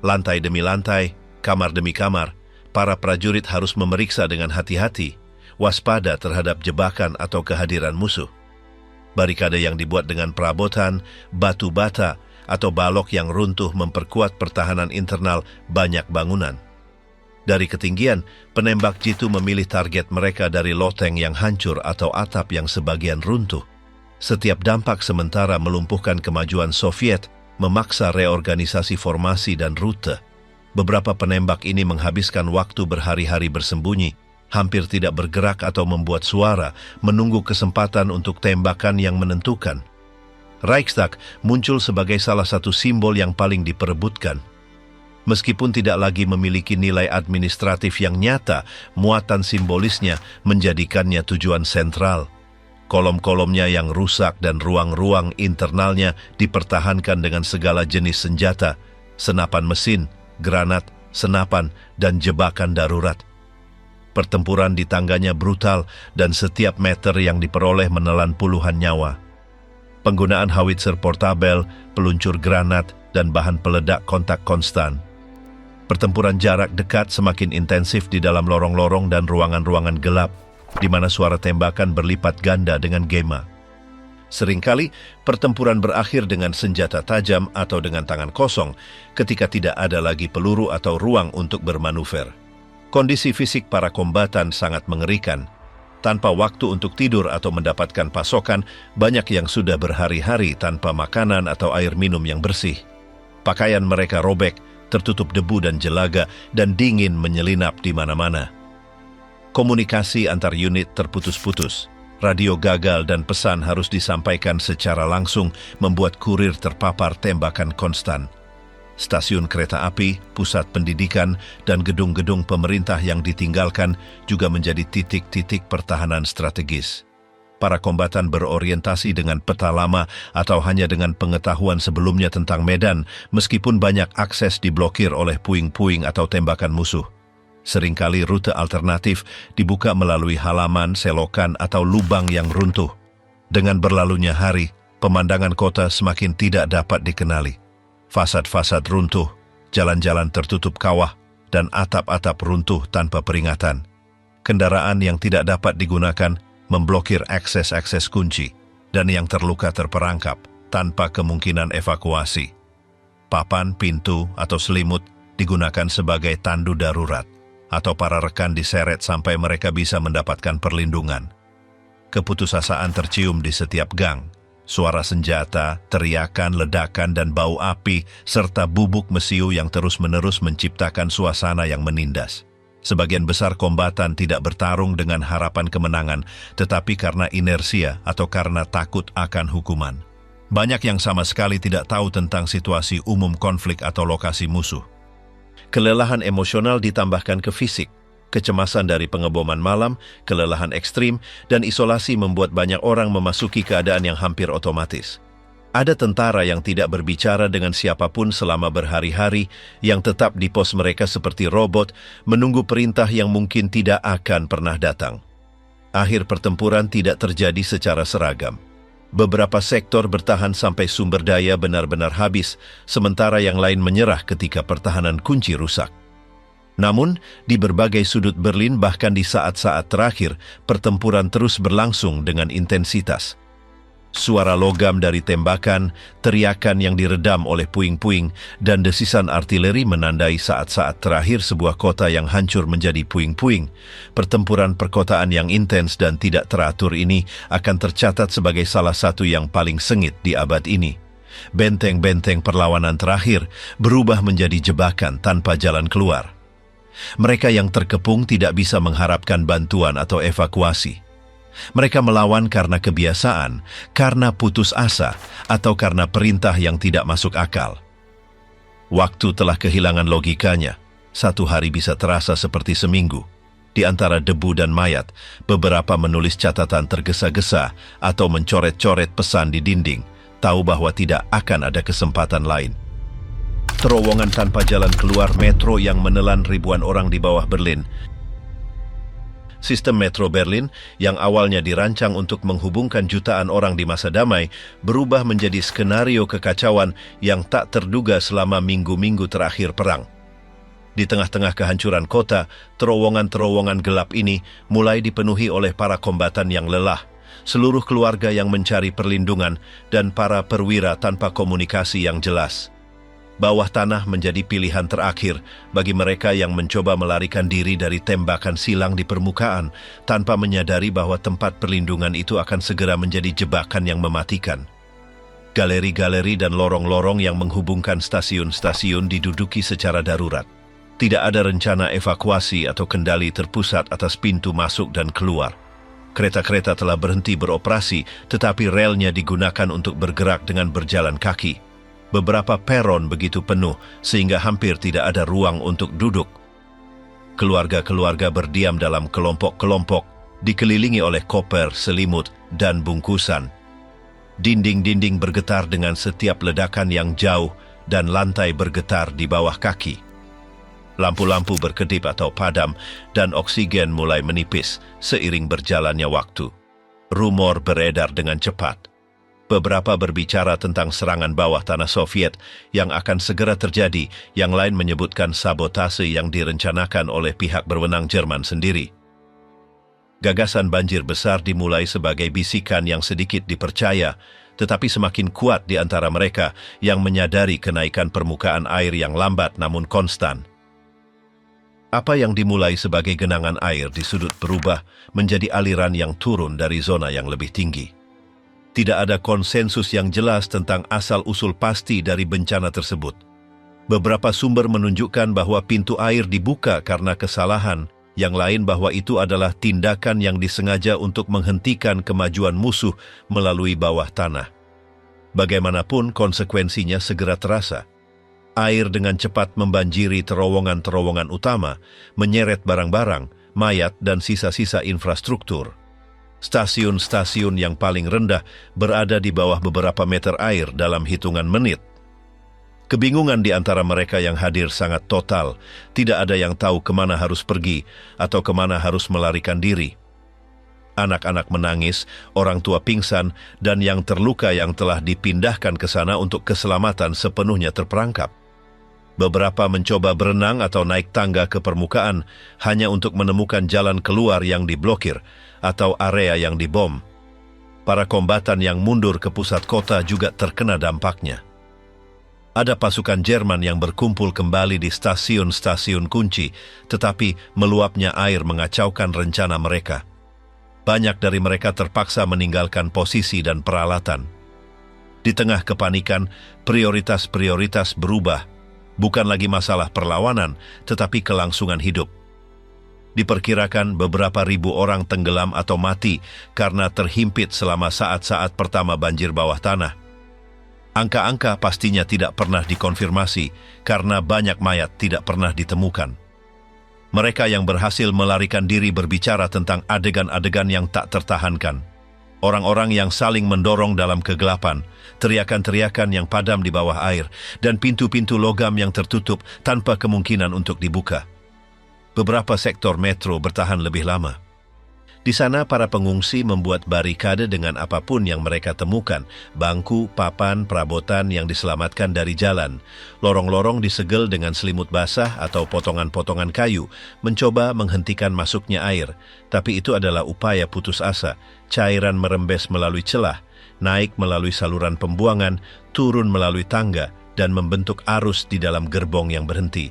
Lantai demi lantai, kamar demi kamar, para prajurit harus memeriksa dengan hati-hati, waspada terhadap jebakan atau kehadiran musuh. Barikade yang dibuat dengan perabotan, batu bata, atau balok yang runtuh memperkuat pertahanan internal banyak bangunan. Dari ketinggian, penembak jitu memilih target mereka dari loteng yang hancur atau atap yang sebagian runtuh. Setiap dampak sementara melumpuhkan kemajuan Soviet, memaksa reorganisasi formasi dan rute. Beberapa penembak ini menghabiskan waktu berhari-hari bersembunyi, hampir tidak bergerak atau membuat suara, menunggu kesempatan untuk tembakan yang menentukan. Reichstag muncul sebagai salah satu simbol yang paling diperebutkan. Meskipun tidak lagi memiliki nilai administratif yang nyata, muatan simbolisnya menjadikannya tujuan sentral. Kolom-kolomnya yang rusak dan ruang-ruang internalnya dipertahankan dengan segala jenis senjata, senapan mesin, granat, senapan, dan jebakan darurat. Pertempuran di tangganya brutal dan setiap meter yang diperoleh menelan puluhan nyawa. Penggunaan howitzer portabel, peluncur granat, dan bahan peledak kontak konstan. Pertempuran jarak dekat semakin intensif di dalam lorong-lorong dan ruangan-ruangan gelap, di mana suara tembakan berlipat ganda dengan gema. Seringkali, pertempuran berakhir dengan senjata tajam atau dengan tangan kosong ketika tidak ada lagi peluru atau ruang untuk bermanuver. Kondisi fisik para kombatan sangat mengerikan. Tanpa waktu untuk tidur atau mendapatkan pasokan, banyak yang sudah berhari-hari tanpa makanan atau air minum yang bersih. Pakaian mereka robek, tertutup debu dan jelaga, dan dingin menyelinap di mana-mana. Komunikasi antar unit terputus-putus. Radio gagal dan pesan harus disampaikan secara langsung, membuat kurir terpapar tembakan konstan. Stasiun kereta api, pusat pendidikan, dan gedung-gedung pemerintah yang ditinggalkan juga menjadi titik-titik pertahanan strategis. Para kombatan berorientasi dengan peta lama atau hanya dengan pengetahuan sebelumnya tentang medan, meskipun banyak akses diblokir oleh puing-puing atau tembakan musuh. Seringkali rute alternatif dibuka melalui halaman, selokan, atau lubang yang runtuh. Dengan berlalunya hari, pemandangan kota semakin tidak dapat dikenali. Fasad-fasad runtuh, jalan-jalan tertutup kawah, dan atap-atap runtuh tanpa peringatan. Kendaraan yang tidak dapat digunakan memblokir akses-akses kunci, dan yang terluka terperangkap tanpa kemungkinan evakuasi. Papan, pintu, atau selimut digunakan sebagai tandu darurat, atau para rekan diseret sampai mereka bisa mendapatkan perlindungan. Keputusasaan tercium di setiap gang. Suara senjata, teriakan, ledakan, dan bau api, serta bubuk mesiu yang terus-menerus menciptakan suasana yang menindas. Sebagian besar kombatan tidak bertarung dengan harapan kemenangan, tetapi karena inersia atau karena takut akan hukuman. Banyak yang sama sekali tidak tahu tentang situasi umum konflik atau lokasi musuh. Kelelahan emosional ditambahkan ke fisik. Kecemasan dari pengeboman malam, kelelahan ekstrim, dan isolasi membuat banyak orang memasuki keadaan yang hampir otomatis. Ada tentara yang tidak berbicara dengan siapapun selama berhari-hari, yang tetap di pos mereka seperti robot, menunggu perintah yang mungkin tidak akan pernah datang. Akhir pertempuran tidak terjadi secara seragam. Beberapa sektor bertahan sampai sumber daya benar-benar habis, sementara yang lain menyerah ketika pertahanan kunci rusak. Namun, di berbagai sudut Berlin bahkan di saat-saat terakhir, pertempuran terus berlangsung dengan intensitas. Suara logam dari tembakan, teriakan yang diredam oleh puing-puing, dan desisan artileri menandai saat-saat terakhir sebuah kota yang hancur menjadi puing-puing. Pertempuran perkotaan yang intens dan tidak teratur ini akan tercatat sebagai salah satu yang paling sengit di abad ini. Benteng-benteng perlawanan terakhir berubah menjadi jebakan tanpa jalan keluar. Mereka yang terkepung tidak bisa mengharapkan bantuan atau evakuasi. Mereka melawan karena kebiasaan, karena putus asa, atau karena perintah yang tidak masuk akal. Waktu telah kehilangan logikanya. Satu hari bisa terasa seperti seminggu. Di antara debu dan mayat, beberapa menulis catatan tergesa-gesa atau mencoret-coret pesan di dinding, tahu bahwa tidak akan ada kesempatan lain. Terowongan tanpa jalan keluar metro yang menelan ribuan orang di bawah Berlin. Sistem metro Berlin yang awalnya dirancang untuk menghubungkan jutaan orang di masa damai berubah menjadi skenario kekacauan yang tak terduga selama minggu-minggu terakhir perang. Di tengah-tengah kehancuran kota, terowongan-terowongan gelap ini mulai dipenuhi oleh para kombatan yang lelah, seluruh keluarga yang mencari perlindungan, dan para perwira tanpa komunikasi yang jelas. Bawah tanah menjadi pilihan terakhir bagi mereka yang mencoba melarikan diri dari tembakan silang di permukaan tanpa menyadari bahwa tempat perlindungan itu akan segera menjadi jebakan yang mematikan. Galeri-galeri dan lorong-lorong yang menghubungkan stasiun-stasiun diduduki secara darurat. Tidak ada rencana evakuasi atau kendali terpusat atas pintu masuk dan keluar. Kereta-kereta telah berhenti beroperasi, tetapi relnya digunakan untuk bergerak dengan berjalan kaki. Beberapa peron begitu penuh sehingga hampir tidak ada ruang untuk duduk. Keluarga-keluarga berdiam dalam kelompok-kelompok, dikelilingi oleh koper, selimut, dan bungkusan. Dinding-dinding bergetar dengan setiap ledakan yang jauh dan lantai bergetar di bawah kaki. Lampu-lampu berkedip atau padam dan oksigen mulai menipis seiring berjalannya waktu. Rumor beredar dengan cepat. Beberapa berbicara tentang serangan bawah tanah Soviet yang akan segera terjadi, yang lain menyebutkan sabotase yang direncanakan oleh pihak berwenang Jerman sendiri. Gagasan banjir besar dimulai sebagai bisikan yang sedikit dipercaya, tetapi semakin kuat di antara mereka yang menyadari kenaikan permukaan air yang lambat namun konstan. Apa yang dimulai sebagai genangan air di sudut berubah menjadi aliran yang turun dari zona yang lebih tinggi. Tidak ada konsensus yang jelas tentang asal-usul pasti dari bencana tersebut. Beberapa sumber menunjukkan bahwa pintu air dibuka karena kesalahan, yang lain bahwa itu adalah tindakan yang disengaja untuk menghentikan kemajuan musuh melalui bawah tanah. Bagaimanapun konsekuensinya segera terasa. Air dengan cepat membanjiri terowongan-terowongan utama, menyeret barang-barang, mayat dan sisa-sisa infrastruktur. Stasiun-stasiun yang paling rendah berada di bawah beberapa meter air dalam hitungan menit. Kebingungan di antara mereka yang hadir sangat total, tidak ada yang tahu kemana harus pergi atau kemana harus melarikan diri. Anak-anak menangis, orang tua pingsan, dan yang terluka yang telah dipindahkan ke sana untuk keselamatan sepenuhnya terperangkap. Beberapa mencoba berenang atau naik tangga ke permukaan hanya untuk menemukan jalan keluar yang diblokir atau area yang dibom. Para kombatan yang mundur ke pusat kota juga terkena dampaknya. Ada pasukan Jerman yang berkumpul kembali di stasiun-stasiun kunci, tetapi meluapnya air mengacaukan rencana mereka. Banyak dari mereka terpaksa meninggalkan posisi dan peralatan. Di tengah kepanikan, prioritas-prioritas berubah. Bukan lagi masalah perlawanan, tetapi kelangsungan hidup. Diperkirakan beberapa ribu orang tenggelam atau mati karena terhimpit selama saat-saat pertama banjir bawah tanah. Angka-angka pastinya tidak pernah dikonfirmasi karena banyak mayat tidak pernah ditemukan. Mereka yang berhasil melarikan diri berbicara tentang adegan-adegan yang tak tertahankan. Orang-orang yang saling mendorong dalam kegelapan, teriakan-teriakan yang padam di bawah air, dan pintu-pintu logam yang tertutup tanpa kemungkinan untuk dibuka. Beberapa sektor metro bertahan lebih lama. Di sana para pengungsi membuat barikade dengan apapun yang mereka temukan, bangku, papan, perabotan yang diselamatkan dari jalan. Lorong-lorong disegel dengan selimut basah atau potongan-potongan kayu, mencoba menghentikan masuknya air. Tapi itu adalah upaya putus asa. Cairan merembes melalui celah, naik melalui saluran pembuangan, turun melalui tangga, dan membentuk arus di dalam gerbong yang berhenti.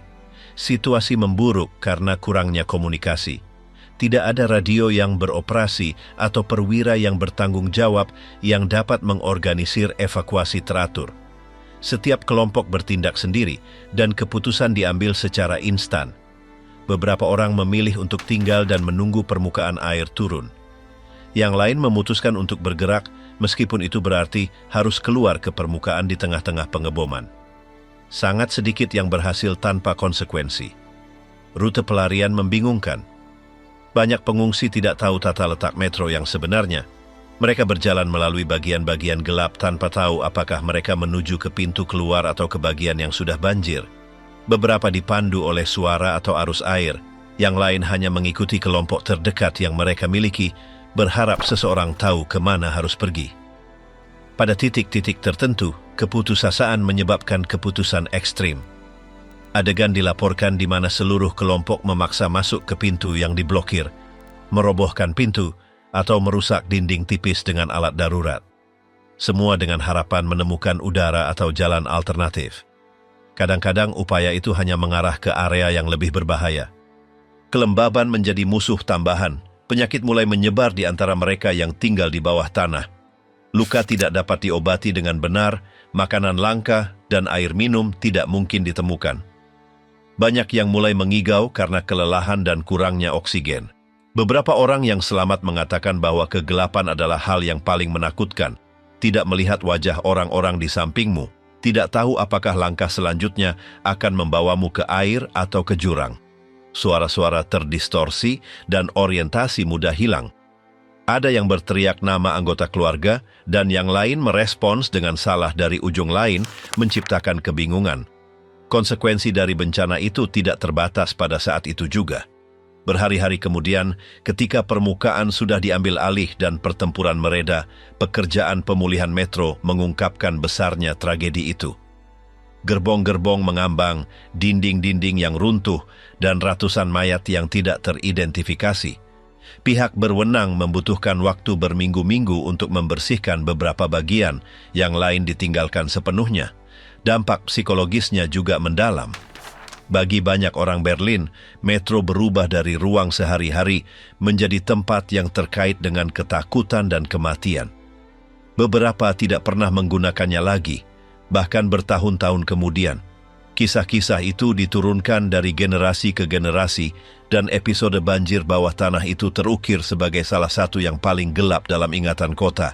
Situasi memburuk karena kurangnya komunikasi. Tidak ada radio yang beroperasi atau perwira yang bertanggung jawab yang dapat mengorganisir evakuasi teratur. Setiap kelompok bertindak sendiri dan keputusan diambil secara instan. Beberapa orang memilih untuk tinggal dan menunggu permukaan air turun. Yang lain memutuskan untuk bergerak meskipun itu berarti harus keluar ke permukaan di tengah-tengah pengeboman. Sangat sedikit yang berhasil tanpa konsekuensi. Rute pelarian membingungkan. Banyak pengungsi tidak tahu tata letak metro yang sebenarnya. Mereka berjalan melalui bagian-bagian gelap tanpa tahu apakah mereka menuju ke pintu keluar atau ke bagian yang sudah banjir. Beberapa dipandu oleh suara atau arus air, yang lain hanya mengikuti kelompok terdekat yang mereka miliki, berharap seseorang tahu kemana harus pergi. Pada titik-titik tertentu, keputusasaan menyebabkan keputusan ekstrim. Adegan dilaporkan di mana seluruh kelompok memaksa masuk ke pintu yang diblokir, merobohkan pintu, atau merusak dinding tipis dengan alat darurat. Semua dengan harapan menemukan udara atau jalan alternatif. Kadang-kadang upaya itu hanya mengarah ke area yang lebih berbahaya. Kelembaban menjadi musuh tambahan. Penyakit mulai menyebar di antara mereka yang tinggal di bawah tanah. Luka tidak dapat diobati dengan benar, makanan langka, dan air minum tidak mungkin ditemukan. Banyak yang mulai mengigau karena kelelahan dan kurangnya oksigen. Beberapa orang yang selamat mengatakan bahwa kegelapan adalah hal yang paling menakutkan. Tidak melihat wajah orang-orang di sampingmu, tidak tahu apakah langkah selanjutnya akan membawamu ke air atau ke jurang. Suara-suara terdistorsi dan orientasi mudah hilang. Ada yang berteriak nama anggota keluarga dan yang lain merespons dengan salah dari ujung lain, menciptakan kebingungan. Konsekuensi dari bencana itu tidak terbatas pada saat itu juga. Berhari-hari kemudian, ketika permukaan sudah diambil alih dan pertempuran mereda, pekerjaan pemulihan metro mengungkapkan besarnya tragedi itu. Gerbong-gerbong mengambang, dinding-dinding yang runtuh, dan ratusan mayat yang tidak teridentifikasi. Pihak berwenang membutuhkan waktu berminggu-minggu untuk membersihkan beberapa bagian, yang lain ditinggalkan sepenuhnya. Dampak psikologisnya juga mendalam. Bagi banyak orang Berlin, metro berubah dari ruang sehari-hari menjadi tempat yang terkait dengan ketakutan dan kematian. Beberapa tidak pernah menggunakannya lagi, bahkan bertahun-tahun kemudian. Kisah-kisah itu diturunkan dari generasi ke generasi, dan episode banjir bawah tanah itu terukir sebagai salah satu yang paling gelap dalam ingatan kota.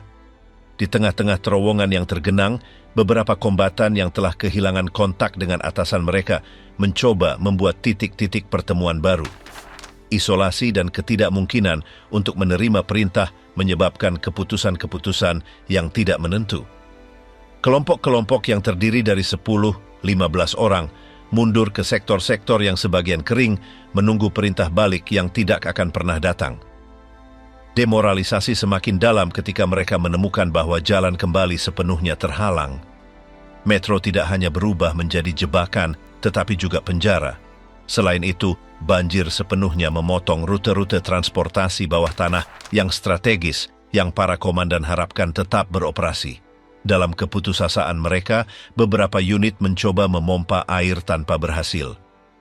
Di tengah-tengah terowongan yang tergenang, beberapa kombatan yang telah kehilangan kontak dengan atasan mereka mencoba membuat titik-titik pertemuan baru. Isolasi dan ketidakmungkinan untuk menerima perintah menyebabkan keputusan-keputusan yang tidak menentu. Kelompok-kelompok yang terdiri dari 10-15 orang mundur ke sektor-sektor yang sebagian kering menunggu perintah balik yang tidak akan pernah datang. Demoralisasi semakin dalam ketika mereka menemukan bahwa jalan kembali sepenuhnya terhalang. Metro tidak hanya berubah menjadi jebakan, tetapi juga penjara. Selain itu, banjir sepenuhnya memotong rute-rute transportasi bawah tanah yang strategis yang para komandan harapkan tetap beroperasi. Dalam keputusasaan mereka, beberapa unit mencoba memompa air tanpa berhasil.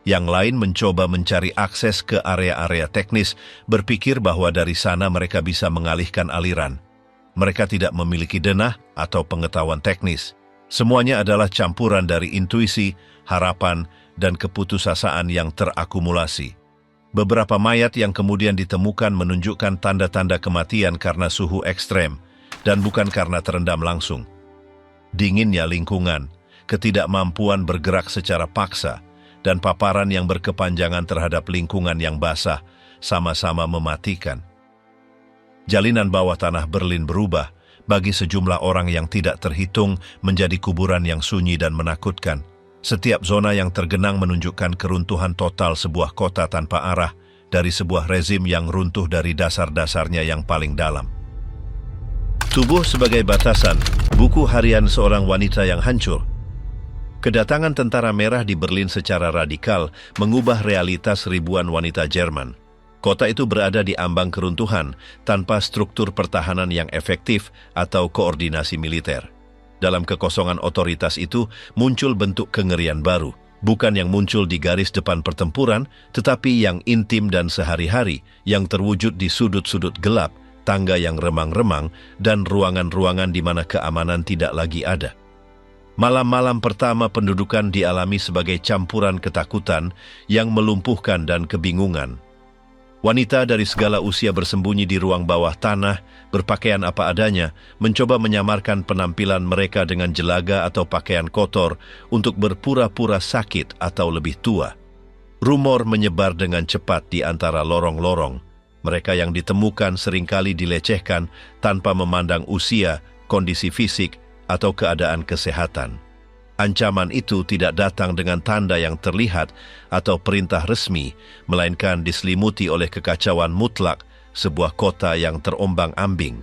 Yang lain mencoba mencari akses ke area-area teknis, berpikir bahwa dari sana mereka bisa mengalihkan aliran. Mereka tidak memiliki denah atau pengetahuan teknis. Semuanya adalah campuran dari intuisi, harapan, dan keputusasaan yang terakumulasi. Beberapa mayat yang kemudian ditemukan menunjukkan tanda-tanda kematian karena suhu ekstrem, dan bukan karena terendam langsung. Dinginnya lingkungan, ketidakmampuan bergerak secara paksa, dan paparan yang berkepanjangan terhadap lingkungan yang basah sama-sama mematikan. Jalinan bawah tanah Berlin berubah bagi sejumlah orang yang tidak terhitung menjadi kuburan yang sunyi dan menakutkan. Setiap zona yang tergenang menunjukkan keruntuhan total sebuah kota tanpa arah dari sebuah rezim yang runtuh dari dasar-dasarnya yang paling dalam. Tubuh sebagai batasan, buku harian seorang wanita yang hancur. Kedatangan tentara merah di Berlin secara radikal mengubah realitas ribuan wanita Jerman. Kota itu berada di ambang keruntuhan tanpa struktur pertahanan yang efektif atau koordinasi militer. Dalam kekosongan otoritas itu muncul bentuk kengerian baru, bukan yang muncul di garis depan pertempuran, tetapi yang intim dan sehari-hari, yang terwujud di sudut-sudut gelap, tangga yang remang-remang, dan ruangan-ruangan di mana keamanan tidak lagi ada. Malam-malam pertama pendudukan dialami sebagai campuran ketakutan yang melumpuhkan dan kebingungan. Wanita dari segala usia bersembunyi di ruang bawah tanah, berpakaian apa adanya, mencoba menyamarkan penampilan mereka dengan jelaga atau pakaian kotor untuk berpura-pura sakit atau lebih tua. Rumor menyebar dengan cepat di antara lorong-lorong. Mereka yang ditemukan seringkali dilecehkan tanpa memandang usia, kondisi fisik, atau keadaan kesehatan. Ancaman itu tidak datang dengan tanda yang terlihat atau perintah resmi, melainkan diselimuti oleh kekacauan mutlak sebuah kota yang terombang-ambing.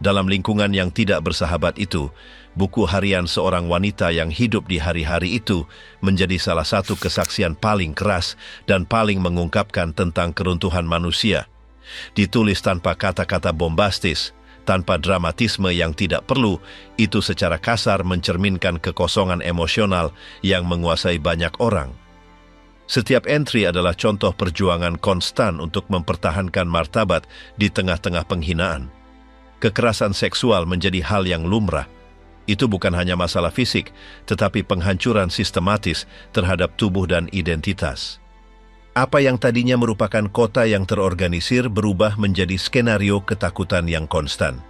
Dalam lingkungan yang tidak bersahabat itu, buku harian seorang wanita yang hidup di hari-hari itu menjadi salah satu kesaksian paling keras dan paling mengungkapkan tentang keruntuhan manusia. Ditulis tanpa kata-kata bombastis, tanpa dramatisme yang tidak perlu, itu secara kasar mencerminkan kekosongan emosional yang menguasai banyak orang. Setiap entry adalah contoh perjuangan konstan untuk mempertahankan martabat di tengah-tengah penghinaan. Kekerasan seksual menjadi hal yang lumrah. Itu bukan hanya masalah fisik, tetapi penghancuran sistematis terhadap tubuh dan identitas. Apa yang tadinya merupakan kota yang terorganisir berubah menjadi skenario ketakutan yang konstan.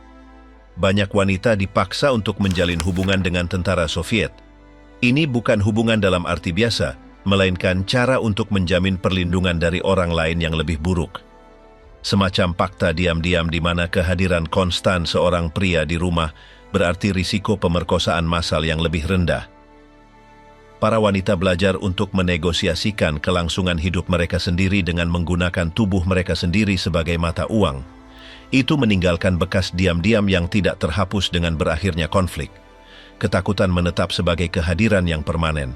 Banyak wanita dipaksa untuk menjalin hubungan dengan tentara Soviet. Ini bukan hubungan dalam arti biasa, melainkan cara untuk menjamin perlindungan dari orang lain yang lebih buruk. Semacam fakta diam-diam di mana kehadiran konstan seorang pria di rumah berarti risiko pemerkosaan massal yang lebih rendah. Para wanita belajar untuk menegosiasikan kelangsungan hidup mereka sendiri dengan menggunakan tubuh mereka sendiri sebagai mata uang. Itu meninggalkan bekas diam-diam yang tidak terhapus dengan berakhirnya konflik. Ketakutan menetap sebagai kehadiran yang permanen.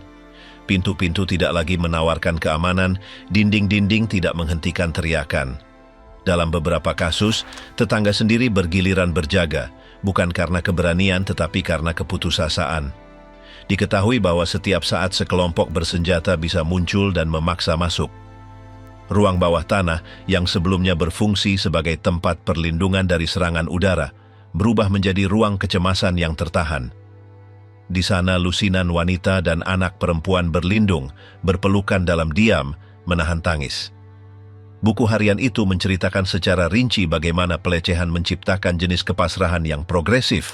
Pintu-pintu tidak lagi menawarkan keamanan, dinding-dinding tidak menghentikan teriakan. Dalam beberapa kasus, tetangga sendiri bergiliran berjaga, bukan karena keberanian tetapi karena keputusasaan. Diketahui bahwa setiap saat sekelompok bersenjata bisa muncul dan memaksa masuk. Ruang bawah tanah yang sebelumnya berfungsi sebagai tempat perlindungan dari serangan udara, berubah menjadi ruang kecemasan yang tertahan. Di sana lusinan wanita dan anak perempuan berlindung, berpelukan dalam diam, menahan tangis. Buku harian itu menceritakan secara rinci bagaimana pelecehan menciptakan jenis kepasrahan yang progresif.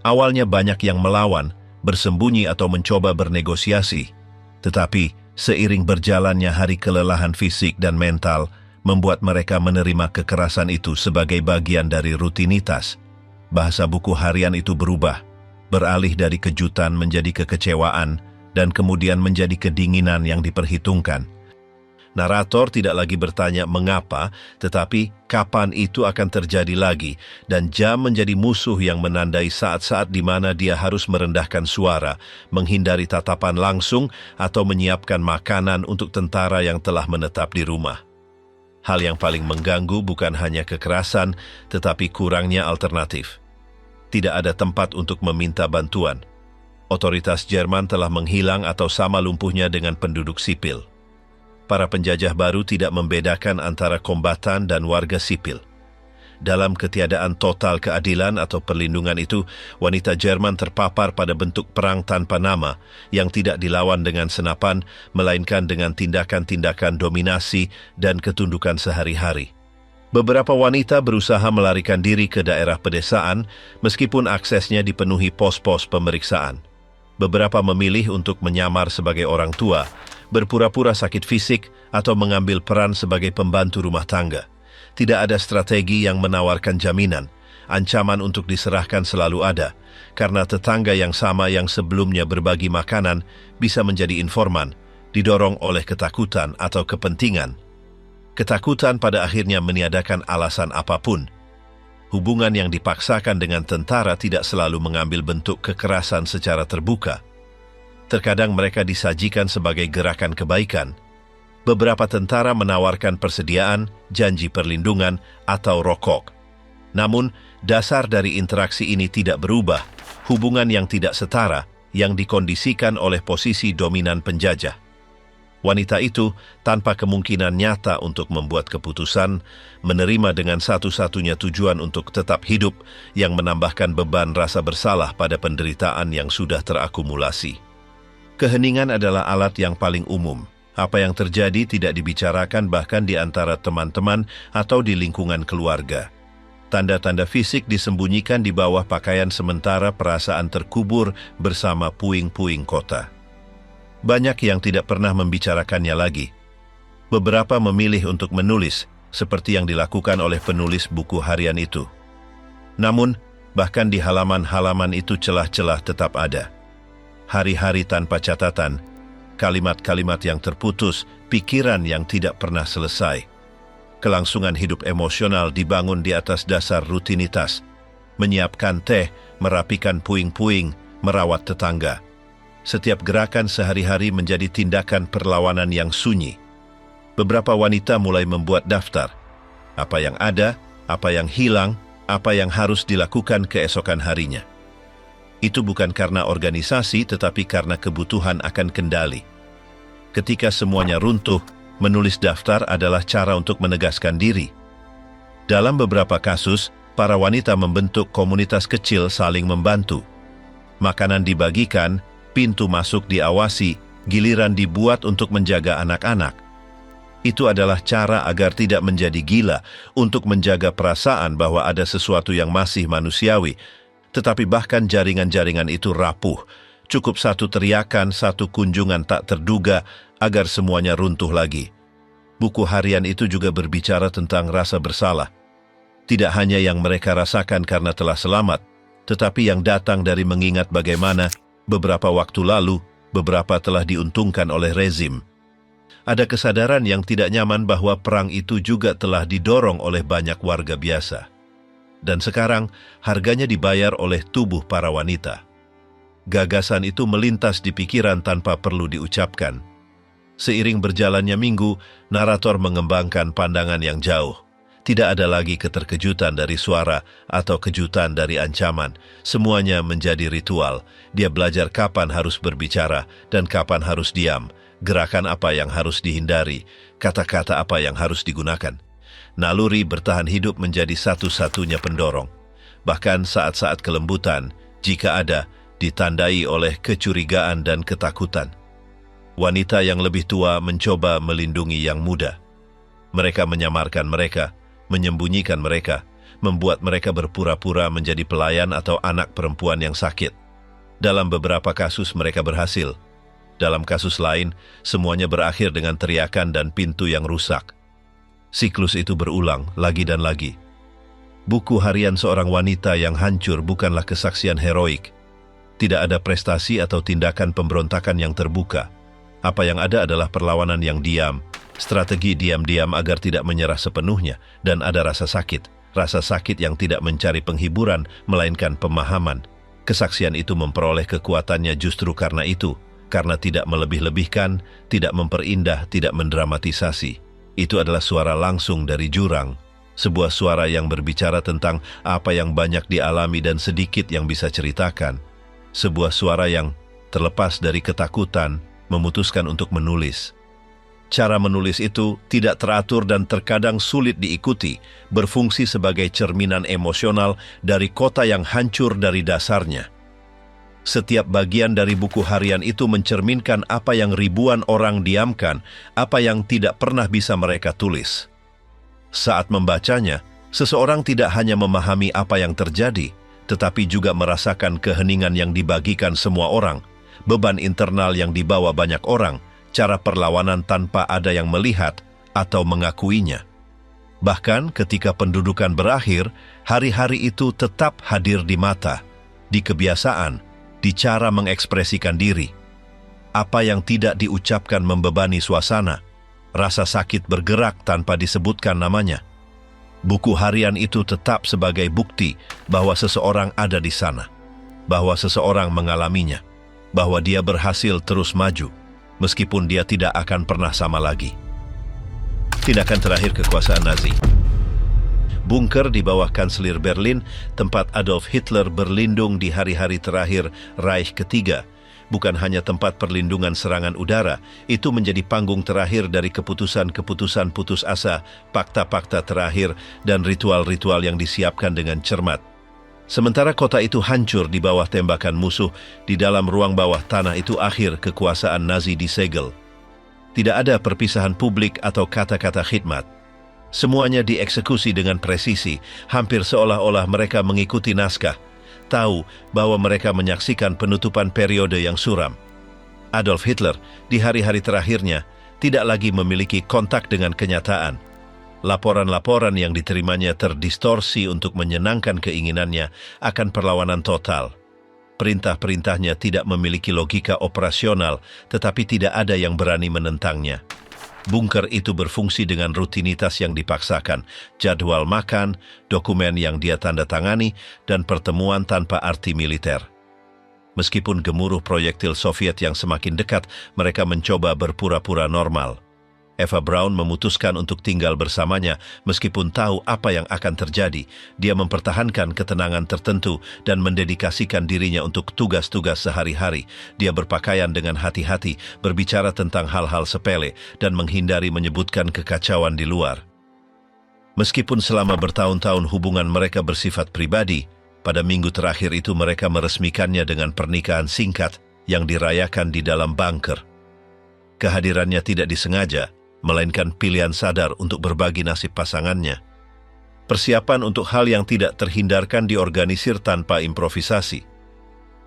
Awalnya banyak yang melawan, bersembunyi atau mencoba bernegosiasi. Tetapi, seiring berjalannya hari kelelahan fisik dan mental, membuat mereka menerima kekerasan itu sebagai bagian dari rutinitas. Bahasa buku harian itu berubah, beralih dari kejutan menjadi kekecewaan, dan kemudian menjadi kedinginan yang diperhitungkan. Narator tidak lagi bertanya mengapa, tetapi kapan itu akan terjadi lagi, dan jam menjadi musuh yang menandai saat-saat di mana dia harus merendahkan suara, menghindari tatapan langsung, atau menyiapkan makanan untuk tentara yang telah menetap di rumah. Hal yang paling mengganggu bukan hanya kekerasan, tetapi kurangnya alternatif. Tidak ada tempat untuk meminta bantuan. Otoritas Jerman telah menghilang atau sama lumpuhnya dengan penduduk sipil. Para penjajah baru tidak membedakan antara kombatan dan warga sipil. Dalam ketiadaan total keadilan atau perlindungan itu, wanita Jerman terpapar pada bentuk perang tanpa nama yang tidak dilawan dengan senapan, melainkan dengan tindakan-tindakan dominasi dan ketundukan sehari-hari. Beberapa wanita berusaha melarikan diri ke daerah pedesaan, meskipun aksesnya dipenuhi pos-pos pemeriksaan. Beberapa memilih untuk menyamar sebagai orang tua, berpura-pura sakit fisik, atau mengambil peran sebagai pembantu rumah tangga. Tidak ada strategi yang menawarkan jaminan. Ancaman untuk diserahkan selalu ada, karena tetangga yang sama yang sebelumnya berbagi makanan bisa menjadi informan, didorong oleh ketakutan atau kepentingan. Ketakutan pada akhirnya meniadakan alasan apapun. Hubungan yang dipaksakan dengan tentara tidak selalu mengambil bentuk kekerasan secara terbuka. Terkadang mereka disajikan sebagai gerakan kebaikan. Beberapa tentara menawarkan persediaan, janji perlindungan, atau rokok. Namun, dasar dari interaksi ini tidak berubah, hubungan yang tidak setara, yang dikondisikan oleh posisi dominan penjajah. Wanita itu, tanpa kemungkinan nyata untuk membuat keputusan, menerima dengan satu-satunya tujuan untuk tetap hidup yang menambahkan beban rasa bersalah pada penderitaan yang sudah terakumulasi. Keheningan adalah alat yang paling umum. Apa yang terjadi tidak dibicarakan bahkan di antara teman-teman atau di lingkungan keluarga. Tanda-tanda fisik disembunyikan di bawah pakaian sementara perasaan terkubur bersama puing-puing kota. Banyak yang tidak pernah membicarakannya lagi. Beberapa memilih untuk menulis, seperti yang dilakukan oleh penulis buku harian itu. Namun, bahkan di halaman-halaman itu celah-celah tetap ada. Hari-hari tanpa catatan, kalimat-kalimat yang terputus, pikiran yang tidak pernah selesai. Kelangsungan hidup emosional dibangun di atas dasar rutinitas. Menyiapkan teh, merapikan puing-puing, merawat tetangga. Setiap gerakan sehari-hari menjadi tindakan perlawanan yang sunyi. Beberapa wanita mulai membuat daftar. Apa yang ada, apa yang hilang, apa yang harus dilakukan keesokan harinya. Itu bukan karena organisasi, tetapi karena kebutuhan akan kendali. Ketika semuanya runtuh, menulis daftar adalah cara untuk menegaskan diri. Dalam beberapa kasus, para wanita membentuk komunitas kecil saling membantu. Makanan dibagikan, pintu masuk diawasi, giliran dibuat untuk menjaga anak-anak. Itu adalah cara agar tidak menjadi gila, untuk menjaga perasaan bahwa ada sesuatu yang masih manusiawi. Tetapi bahkan jaringan-jaringan itu rapuh. Cukup satu teriakan, satu kunjungan tak terduga, agar semuanya runtuh lagi. Buku harian itu juga berbicara tentang rasa bersalah. Tidak hanya yang mereka rasakan karena telah selamat, tetapi yang datang dari mengingat bagaimana beberapa waktu lalu, beberapa telah diuntungkan oleh rezim. Ada kesadaran yang tidak nyaman bahwa perang itu juga telah didorong oleh banyak warga biasa. Dan sekarang, harganya dibayar oleh tubuh para wanita. Gagasan itu melintas di pikiran tanpa perlu diucapkan. Seiring berjalannya minggu, narator mengembangkan pandangan yang jauh. Tidak ada lagi keterkejutan dari suara atau kejutan dari ancaman. Semuanya menjadi ritual. Dia belajar kapan harus berbicara dan kapan harus diam. Gerakan apa yang harus dihindari, kata-kata apa yang harus digunakan. Naluri bertahan hidup menjadi satu-satunya pendorong. Bahkan saat-saat kelembutan, jika ada, ditandai oleh kecurigaan dan ketakutan. Wanita yang lebih tua mencoba melindungi yang muda. Mereka menyamarkan mereka, menyembunyikan mereka, membuat mereka berpura-pura menjadi pelayan atau anak perempuan yang sakit. Dalam beberapa kasus mereka berhasil. Dalam kasus lain, semuanya berakhir dengan teriakan dan pintu yang rusak. Siklus itu berulang lagi dan lagi. Buku harian seorang wanita yang hancur bukanlah kesaksian heroik. Tidak ada prestasi atau tindakan pemberontakan yang terbuka. Apa yang ada adalah perlawanan yang diam, strategi diam-diam agar tidak menyerah sepenuhnya, dan ada rasa sakit yang tidak mencari penghiburan, melainkan pemahaman. Kesaksian itu memperoleh kekuatannya justru karena itu, karena tidak melebih-lebihkan, tidak memperindah, tidak mendramatisasi. Itu adalah suara langsung dari jurang, sebuah suara yang berbicara tentang apa yang banyak dialami dan sedikit yang bisa ceritakan. Sebuah suara yang, terlepas dari ketakutan, memutuskan untuk menulis. Cara menulis itu tidak teratur dan terkadang sulit diikuti, berfungsi sebagai cerminan emosional dari kota yang hancur dari dasarnya. Setiap bagian dari buku harian itu mencerminkan apa yang ribuan orang diamkan, apa yang tidak pernah bisa mereka tulis. Saat membacanya, seseorang tidak hanya memahami apa yang terjadi, tetapi juga merasakan keheningan yang dibagikan semua orang, beban internal yang dibawa banyak orang, cara perlawanan tanpa ada yang melihat atau mengakuinya. Bahkan ketika pendudukan berakhir, hari-hari itu tetap hadir di mata, di kebiasaan, di cara mengekspresikan diri. Apa yang tidak diucapkan membebani suasana, rasa sakit bergerak tanpa disebutkan namanya. Buku harian itu tetap sebagai bukti bahwa seseorang ada di sana, bahwa seseorang mengalaminya, bahwa dia berhasil terus maju, meskipun dia tidak akan pernah sama lagi. Tindakan terakhir kekuasaan Nazi. Bunker di bawah Kanselir Berlin, tempat Adolf Hitler berlindung di hari-hari terakhir Reich ketiga, bukan hanya tempat perlindungan serangan udara, itu menjadi panggung terakhir dari keputusan-keputusan putus asa, fakta-fakta terakhir, dan ritual-ritual yang disiapkan dengan cermat. Sementara kota itu hancur di bawah tembakan musuh, di dalam ruang bawah tanah itu akhir kekuasaan Nazi disegel. Tidak ada perpisahan publik atau kata-kata khidmat. Semuanya dieksekusi dengan presisi, hampir seolah-olah mereka mengikuti naskah, tahu bahwa mereka menyaksikan penutupan periode yang suram. Adolf Hitler di hari-hari terakhirnya tidak lagi memiliki kontak dengan kenyataan. Laporan-laporan yang diterimanya terdistorsi untuk menyenangkan keinginannya akan perlawanan total. Perintah-perintahnya tidak memiliki logika operasional, tetapi tidak ada yang berani menentangnya. Bunker itu berfungsi dengan rutinitas yang dipaksakan, jadwal makan, dokumen yang dia tanda tangani, dan pertemuan tanpa arti militer. Meskipun gemuruh proyektil Soviet yang semakin dekat, mereka mencoba berpura-pura normal. Eva Braun memutuskan untuk tinggal bersamanya meskipun tahu apa yang akan terjadi. Dia mempertahankan ketenangan tertentu dan mendedikasikan dirinya untuk tugas-tugas sehari-hari. Dia berpakaian dengan hati-hati, berbicara tentang hal-hal sepele, dan menghindari menyebutkan kekacauan di luar. Meskipun selama bertahun-tahun hubungan mereka bersifat pribadi, pada minggu terakhir itu mereka meresmikannya dengan pernikahan singkat yang dirayakan di dalam bunker. Kehadirannya tidak disengaja, melainkan pilihan sadar untuk berbagi nasib pasangannya. Persiapan untuk hal yang tidak terhindarkan diorganisir tanpa improvisasi.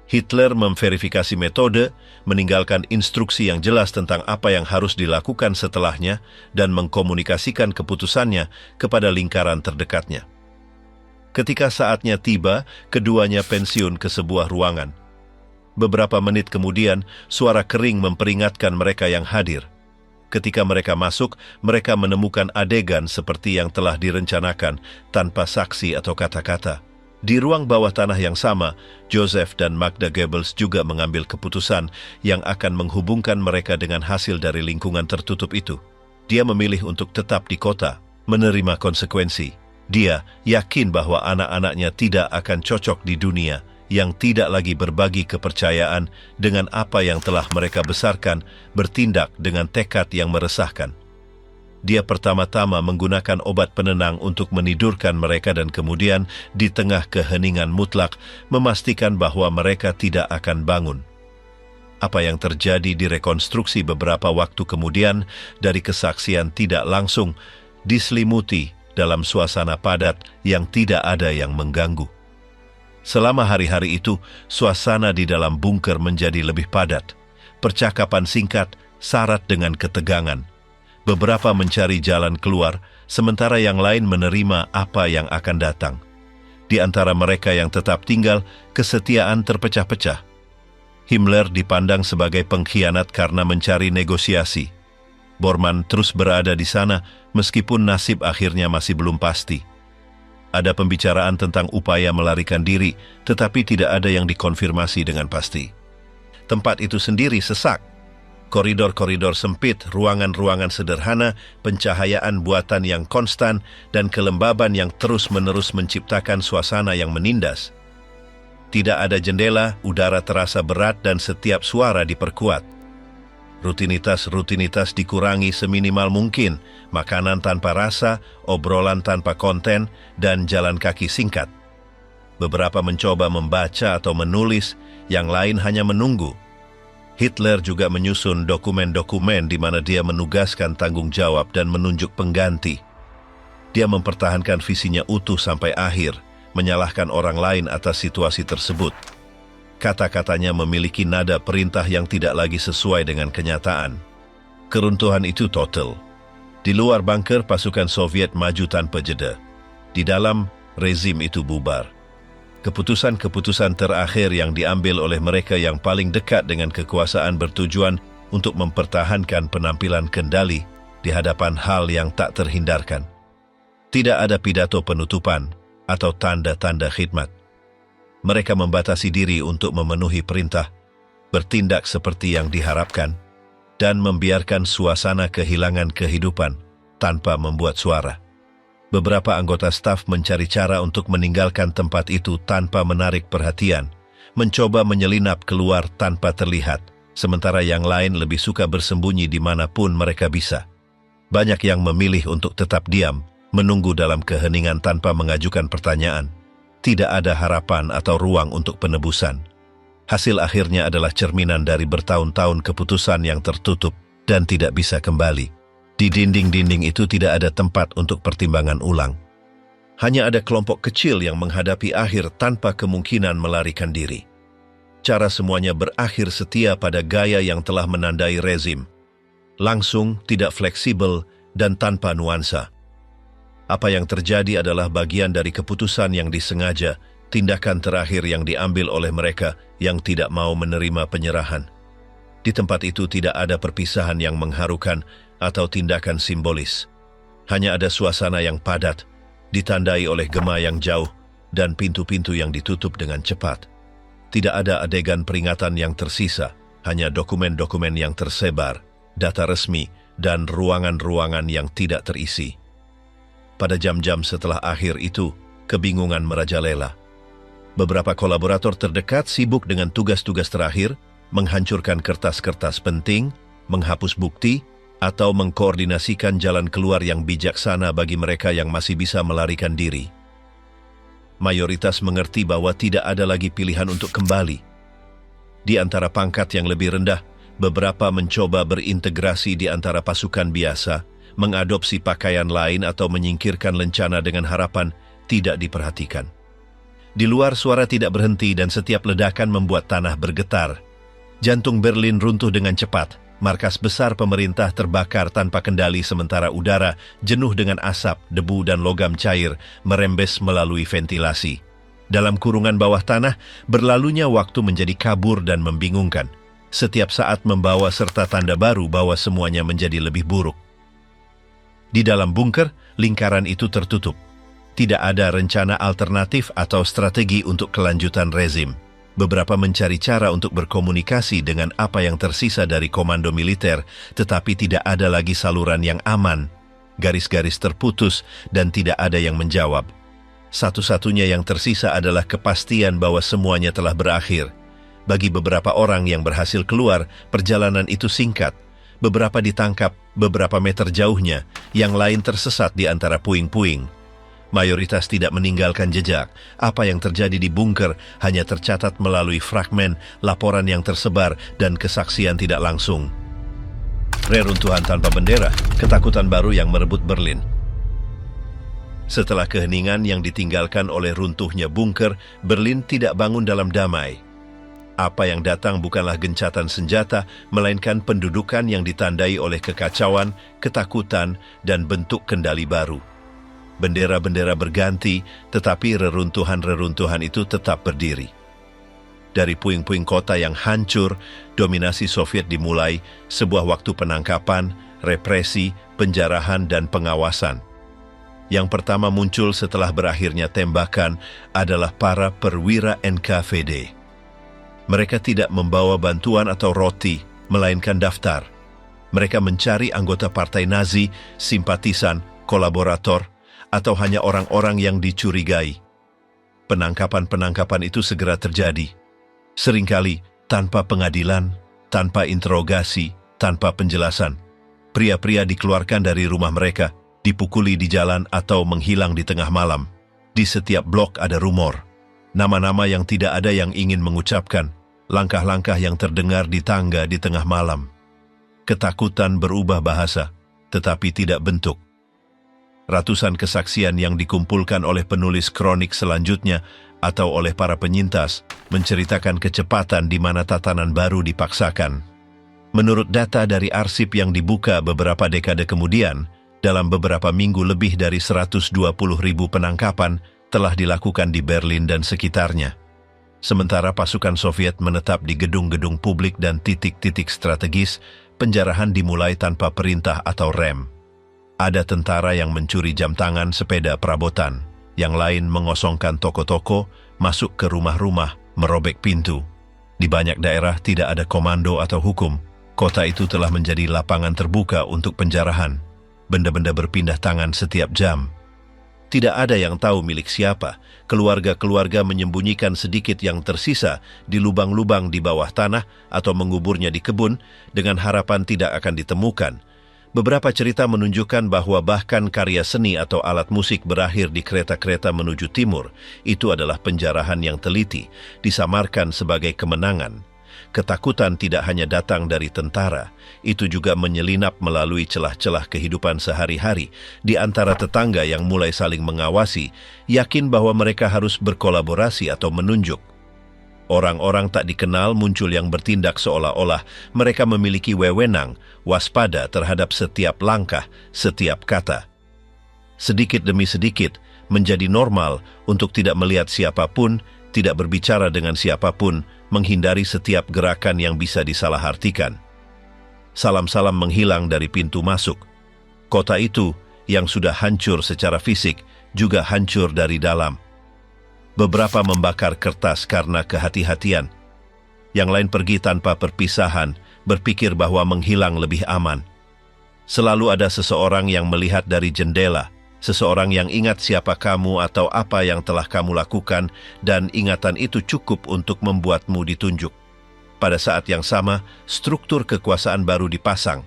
Hitler memverifikasi metode, meninggalkan instruksi yang jelas tentang apa yang harus dilakukan setelahnya, dan mengkomunikasikan keputusannya kepada lingkaran terdekatnya. Ketika saatnya tiba, keduanya pensiun ke sebuah ruangan. Beberapa menit kemudian, suara kering memperingatkan mereka yang hadir. Ketika mereka masuk, mereka menemukan adegan seperti yang telah direncanakan, tanpa saksi atau kata-kata. Di ruang bawah tanah yang sama, Joseph dan Magda Goebbels juga mengambil keputusan yang akan menghubungkan mereka dengan hasil dari lingkungan tertutup itu. Dia memilih untuk tetap di kota, menerima konsekuensi. Dia yakin bahwa anak-anaknya tidak akan cocok di dunia yang tidak lagi berbagi kepercayaan dengan apa yang telah mereka besarkan, bertindak dengan tekad yang meresahkan. Dia pertama-tama menggunakan obat penenang untuk menidurkan mereka dan kemudian di tengah keheningan mutlak memastikan bahwa mereka tidak akan bangun. Apa yang terjadi direkonstruksi beberapa waktu kemudian dari kesaksian tidak langsung diselimuti dalam suasana padat yang tidak ada yang mengganggu. Selama hari-hari itu, suasana di dalam bunker menjadi lebih padat. Percakapan singkat, syarat dengan ketegangan. Beberapa mencari jalan keluar, sementara yang lain menerima apa yang akan datang. Di antara mereka yang tetap tinggal, kesetiaan terpecah-pecah. Himmler dipandang sebagai pengkhianat karena mencari negosiasi. Bormann terus berada di sana, meskipun nasib akhirnya masih belum pasti. Ada pembicaraan tentang upaya melarikan diri, tetapi tidak ada yang dikonfirmasi dengan pasti. Tempat itu sendiri sesak. Koridor-koridor sempit, ruangan-ruangan sederhana, pencahayaan buatan yang konstan, dan kelembaban yang terus-menerus menciptakan suasana yang menindas. Tidak ada jendela, udara terasa berat dan setiap suara diperkuat. Rutinitas dikurangi seminimal mungkin, makanan tanpa rasa, obrolan tanpa konten, dan jalan kaki singkat. Beberapa mencoba membaca atau menulis, yang lain hanya menunggu. Hitler juga menyusun dokumen-dokumen di mana dia menugaskan tanggung jawab dan menunjuk pengganti. Dia mempertahankan visinya utuh sampai akhir, menyalahkan orang lain atas situasi tersebut. Kata-katanya memiliki nada perintah yang tidak lagi sesuai dengan kenyataan. Keruntuhan itu total. Di luar bunker, pasukan Soviet maju tanpa jeda. Di dalam, rezim itu bubar. Keputusan-keputusan terakhir yang diambil oleh mereka yang paling dekat dengan kekuasaan bertujuan untuk mempertahankan penampilan kendali di hadapan hal yang tak terhindarkan. Tidak ada pidato penutupan atau tanda-tanda khidmat. Mereka membatasi diri untuk memenuhi perintah, bertindak seperti yang diharapkan, dan membiarkan suasana kehilangan kehidupan tanpa membuat suara. Beberapa anggota staf mencari cara untuk meninggalkan tempat itu tanpa menarik perhatian, mencoba menyelinap keluar tanpa terlihat, sementara yang lain lebih suka bersembunyi dimanapun mereka bisa. Banyak yang memilih untuk tetap diam, menunggu dalam keheningan tanpa mengajukan pertanyaan. Tidak ada harapan atau ruang untuk penebusan. Hasil akhirnya adalah cerminan dari bertahun-tahun keputusan yang tertutup dan tidak bisa kembali. Di dinding-dinding itu tidak ada tempat untuk pertimbangan ulang. Hanya ada kelompok kecil yang menghadapi akhir tanpa kemungkinan melarikan diri. Cara semuanya berakhir setia pada gaya yang telah menandai rezim. Langsung, tidak fleksibel, dan tanpa nuansa. Apa yang terjadi adalah bagian dari keputusan yang disengaja, tindakan terakhir yang diambil oleh mereka yang tidak mau menerima penyerahan. Di tempat itu tidak ada perpisahan yang mengharukan atau tindakan simbolis. Hanya ada suasana yang padat, ditandai oleh gema yang jauh dan pintu-pintu yang ditutup dengan cepat. Tidak ada adegan peringatan yang tersisa, hanya dokumen-dokumen yang tersebar, data resmi, dan ruangan-ruangan yang tidak terisi. Pada jam-jam setelah akhir itu, kebingungan merajalela. Beberapa kolaborator terdekat sibuk dengan tugas-tugas terakhir, menghancurkan kertas-kertas penting, menghapus bukti, atau mengkoordinasikan jalan keluar yang bijaksana bagi mereka yang masih bisa melarikan diri. Mayoritas mengerti bahwa tidak ada lagi pilihan untuk kembali. Di antara pangkat yang lebih rendah, beberapa mencoba berintegrasi di antara pasukan biasa, mengadopsi pakaian lain atau menyingkirkan lencana dengan harapan tidak diperhatikan. Di luar suara tidak berhenti dan setiap ledakan membuat tanah bergetar. Jantung Berlin runtuh dengan cepat. Markas besar pemerintah terbakar tanpa kendali sementara udara jenuh dengan asap, debu dan logam cair merembes melalui ventilasi. Dalam kurungan bawah tanah, berlalunya waktu menjadi kabur dan membingungkan. Setiap saat membawa serta tanda baru bahwa semuanya menjadi lebih buruk. Di dalam bunker, lingkaran itu tertutup. Tidak ada rencana alternatif atau strategi untuk kelanjutan rezim. Beberapa mencari cara untuk berkomunikasi dengan apa yang tersisa dari komando militer, tetapi tidak ada lagi saluran yang aman. garis-garis terputus, dan tidak ada yang menjawab. Satu-satunya yang tersisa adalah kepastian bahwa semuanya telah berakhir. Bagi beberapa orang yang berhasil keluar, perjalanan itu singkat. Beberapa ditangkap beberapa meter jauhnya, yang lain tersesat di antara puing-puing. Mayoritas tidak meninggalkan jejak. Apa yang terjadi di bunker hanya tercatat melalui fragmen, laporan yang tersebar, dan kesaksian tidak langsung. Reruntuhan tanpa bendera, ketakutan baru yang merebut Berlin. Setelah keheningan yang ditinggalkan oleh runtuhnya bunker, Berlin tidak bangun dalam damai. Apa yang datang bukanlah gencatan senjata, melainkan pendudukan yang ditandai oleh kekacauan, ketakutan, dan bentuk kendali baru. Bendera-bendera berganti, tetapi reruntuhan-reruntuhan itu tetap berdiri. Dari puing-puing kota yang hancur, dominasi Soviet dimulai, sebuah waktu penangkapan, represi, penjarahan, dan pengawasan. Yang pertama muncul setelah berakhirnya tembakan adalah para perwira NKVD. Mereka tidak membawa bantuan atau roti, melainkan daftar. Mereka mencari anggota partai Nazi, simpatisan, kolaborator, atau hanya orang-orang yang dicurigai. Penangkapan-penangkapan itu segera terjadi. Seringkali tanpa pengadilan, tanpa interogasi, tanpa penjelasan. Pria-pria dikeluarkan dari rumah mereka, dipukuli di jalan atau menghilang di tengah malam. Di setiap blok ada rumor. Nama-nama yang tidak ada yang ingin mengucapkan. Langkah-langkah yang terdengar di tangga di tengah malam. Ketakutan berubah bahasa, tetapi tidak bentuk. Ratusan kesaksian yang dikumpulkan oleh penulis kronik selanjutnya atau oleh para penyintas menceritakan kecepatan di mana tatanan baru dipaksakan. Menurut data dari arsip yang dibuka beberapa dekade kemudian, dalam beberapa minggu lebih dari 120.000 penangkapan telah dilakukan di Berlin dan sekitarnya. Sementara pasukan Soviet menetap di gedung-gedung publik dan titik-titik strategis, penjarahan dimulai tanpa perintah atau rem. Ada tentara yang mencuri jam tangan sepeda perabotan, yang lain mengosongkan toko-toko, masuk ke rumah-rumah, merobek pintu. Di banyak daerah tidak ada komando atau hukum. Kota itu telah menjadi lapangan terbuka untuk penjarahan. Benda-benda berpindah tangan setiap jam. Tidak ada yang tahu milik siapa. Keluarga-keluarga menyembunyikan sedikit yang tersisa di lubang-lubang di bawah tanah atau menguburnya di kebun dengan harapan tidak akan ditemukan. Beberapa cerita menunjukkan bahwa bahkan karya seni atau alat musik berakhir di kereta-kereta menuju timur. Itu adalah penjarahan yang teliti, disamarkan sebagai kemenangan. Ketakutan tidak hanya datang dari tentara, itu juga menyelinap melalui celah-celah kehidupan sehari-hari di antara tetangga yang mulai saling mengawasi, yakin bahwa mereka harus berkolaborasi atau menunjuk. Orang-orang tak dikenal muncul yang bertindak seolah-olah mereka memiliki wewenang, waspada terhadap setiap langkah, setiap kata. Sedikit demi sedikit menjadi normal untuk tidak melihat siapapun, tidak berbicara dengan siapapun, menghindari setiap gerakan yang bisa disalahartikan. Salam-salam menghilang dari pintu masuk. Kota itu, yang sudah hancur secara fisik, juga hancur dari dalam. Beberapa membakar kertas karena kehati-hatian. Yang lain pergi tanpa perpisahan, berpikir bahwa menghilang lebih aman. Selalu ada seseorang yang melihat dari jendela, seseorang yang ingat siapa kamu atau apa yang telah kamu lakukan, dan ingatan itu cukup untuk membuatmu ditunjuk. Pada saat yang sama, struktur kekuasaan baru dipasang.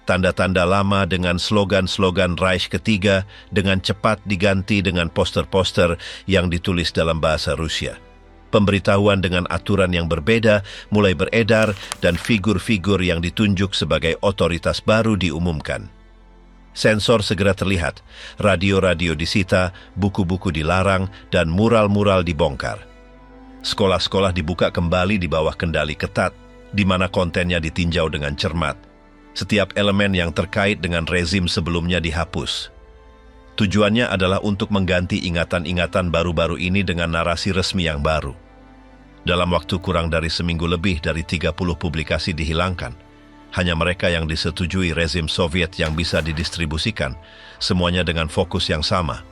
Tanda-tanda lama dengan slogan-slogan Reich ketiga dengan cepat diganti dengan poster-poster yang ditulis dalam bahasa Rusia. Pemberitahuan dengan aturan yang berbeda mulai beredar dan figur-figur yang ditunjuk sebagai otoritas baru diumumkan. Sensor segera terlihat, radio-radio disita, buku-buku dilarang, dan mural-mural dibongkar. Sekolah-sekolah dibuka kembali di bawah kendali ketat, di mana kontennya ditinjau dengan cermat. Setiap elemen yang terkait dengan rezim sebelumnya dihapus. Tujuannya adalah untuk mengganti ingatan-ingatan baru-baru ini dengan narasi resmi yang baru. Dalam waktu kurang dari seminggu lebih dari 30 publikasi dihilangkan. Hanya mereka yang disetujui rezim Soviet yang bisa didistribusikan, semuanya dengan fokus yang sama,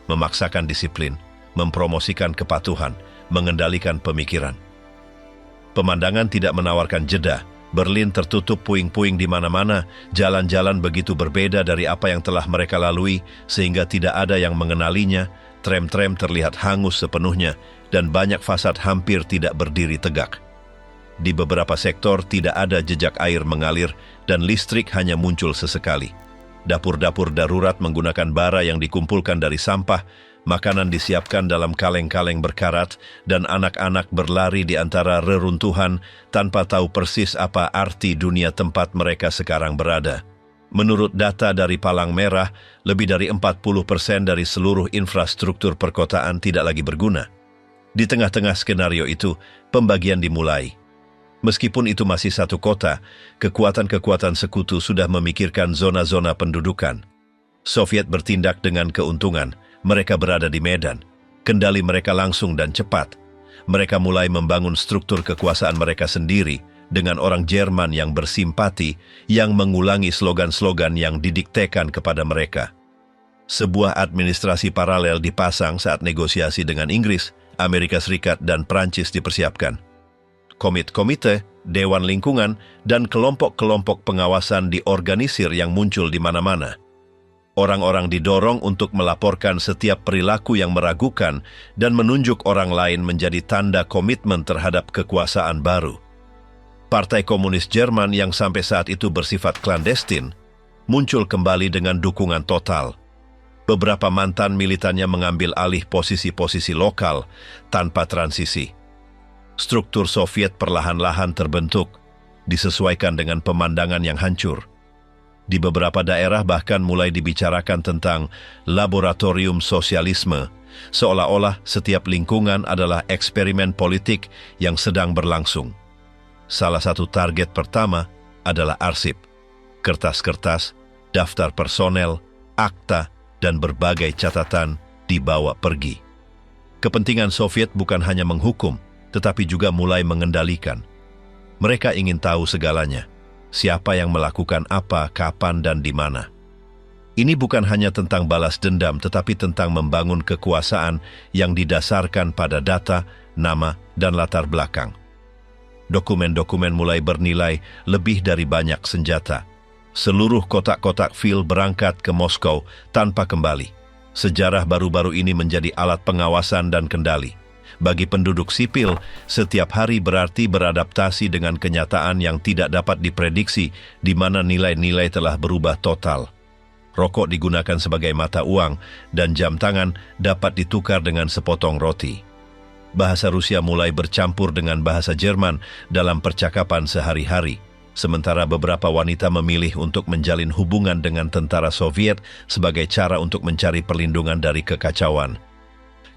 memaksakan disiplin, mempromosikan kepatuhan, mengendalikan pemikiran. Pemandangan tidak menawarkan jeda, Berlin tertutup puing-puing di mana-mana, jalan-jalan begitu berbeda dari apa yang telah mereka lalui, sehingga tidak ada yang mengenalinya, tram-tram terlihat hangus sepenuhnya, dan banyak fasad hampir tidak berdiri tegak. Di beberapa sektor tidak ada jejak air mengalir, dan listrik hanya muncul sesekali. Dapur-dapur darurat menggunakan bara yang dikumpulkan dari sampah, makanan disiapkan dalam kaleng-kaleng berkarat, dan anak-anak berlari di antara reruntuhan tanpa tahu persis apa arti dunia tempat mereka sekarang berada. Menurut data dari Palang Merah, lebih dari 40% dari seluruh infrastruktur perkotaan tidak lagi berguna. Di tengah-tengah skenario itu, pembagian dimulai. Meskipun itu masih satu kota, kekuatan-kekuatan sekutu sudah memikirkan zona-zona pendudukan. Soviet bertindak dengan keuntungan. Mereka berada di medan. Kendali mereka langsung dan cepat. Mereka mulai membangun struktur kekuasaan mereka sendiri dengan orang Jerman yang bersimpati, yang mengulangi slogan-slogan yang didiktekan kepada mereka. Sebuah administrasi paralel dipasang saat negosiasi dengan Inggris, Amerika Serikat, dan Prancis dipersiapkan. Komite, Dewan Lingkungan, dan kelompok-kelompok pengawasan diorganisir yang muncul di mana-mana. Orang-orang didorong untuk melaporkan setiap perilaku yang meragukan dan menunjuk orang lain menjadi tanda komitmen terhadap kekuasaan baru. Partai Komunis Jerman yang sampai saat itu bersifat klandestin, muncul kembali dengan dukungan total. Beberapa mantan militannya mengambil alih posisi-posisi lokal tanpa transisi. Struktur Soviet perlahan-lahan terbentuk, disesuaikan dengan pemandangan yang hancur. Di beberapa daerah bahkan mulai dibicarakan tentang laboratorium sosialisme, seolah-olah setiap lingkungan adalah eksperimen politik yang sedang berlangsung. Salah satu target pertama adalah arsip, kertas-kertas, daftar personel, akta, dan berbagai catatan dibawa pergi. Kepentingan Soviet bukan hanya menghukum, tetapi juga mulai mengendalikan. Mereka ingin tahu segalanya. Siapa yang melakukan apa, kapan, dan di mana. Ini bukan hanya tentang balas dendam, tetapi tentang membangun kekuasaan yang didasarkan pada data, nama, dan latar belakang. Dokumen-dokumen mulai bernilai lebih dari banyak senjata. Seluruh kotak-kotak fil berangkat ke Moskow tanpa kembali. Sejarah baru-baru ini menjadi alat pengawasan dan kendali. Bagi penduduk sipil, setiap hari berarti beradaptasi dengan kenyataan yang tidak dapat diprediksi, di mana nilai-nilai telah berubah total. Rokok digunakan sebagai mata uang, dan jam tangan dapat ditukar dengan sepotong roti. Bahasa Rusia mulai bercampur dengan bahasa Jerman dalam percakapan sehari-hari, sementara beberapa wanita memilih untuk menjalin hubungan dengan tentara Soviet sebagai cara untuk mencari perlindungan dari kekacauan.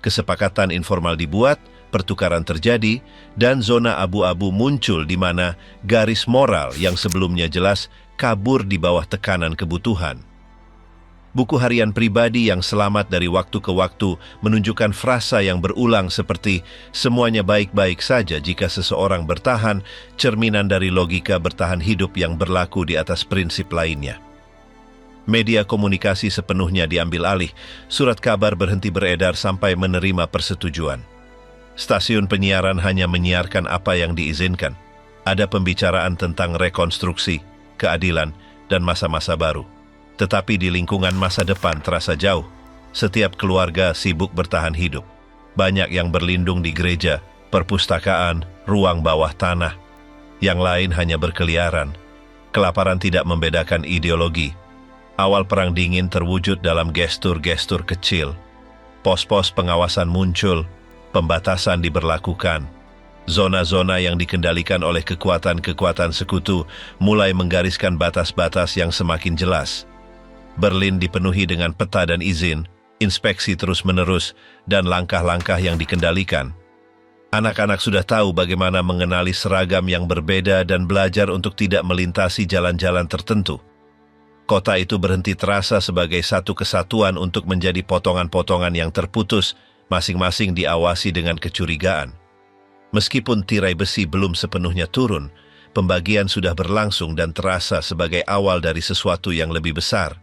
Kesepakatan informal dibuat, pertukaran terjadi, dan zona abu-abu muncul di mana garis moral yang sebelumnya jelas kabur di bawah tekanan kebutuhan. Buku harian pribadi yang selamat dari waktu ke waktu menunjukkan frasa yang berulang seperti semuanya baik-baik saja jika seseorang bertahan, cerminan dari logika bertahan hidup yang berlaku di atas prinsip lainnya. Media komunikasi sepenuhnya diambil alih, surat kabar berhenti beredar sampai menerima persetujuan. Stasiun penyiaran hanya menyiarkan apa yang diizinkan. Ada pembicaraan tentang rekonstruksi, keadilan, dan masa-masa baru. Tetapi di lingkungan masa depan terasa jauh. Setiap keluarga sibuk bertahan hidup. Banyak yang berlindung di gereja, perpustakaan, ruang bawah tanah. Yang lain hanya berkeliaran. Kelaparan tidak membedakan ideologi. Awal Perang Dingin terwujud dalam gestur-gestur kecil. Pos-pos pengawasan muncul, pembatasan diberlakukan. Zona-zona yang dikendalikan oleh kekuatan-kekuatan sekutu mulai menggariskan batas-batas yang semakin jelas. Berlin dipenuhi dengan peta dan izin, inspeksi terus-menerus, dan langkah-langkah yang dikendalikan. Anak-anak sudah tahu bagaimana mengenali seragam yang berbeda dan belajar untuk tidak melintasi jalan-jalan tertentu. Kota itu berhenti terasa sebagai satu kesatuan untuk menjadi potongan-potongan yang terputus, masing-masing diawasi dengan kecurigaan. Meskipun tirai besi belum sepenuhnya turun, pembagian sudah berlangsung dan terasa sebagai awal dari sesuatu yang lebih besar.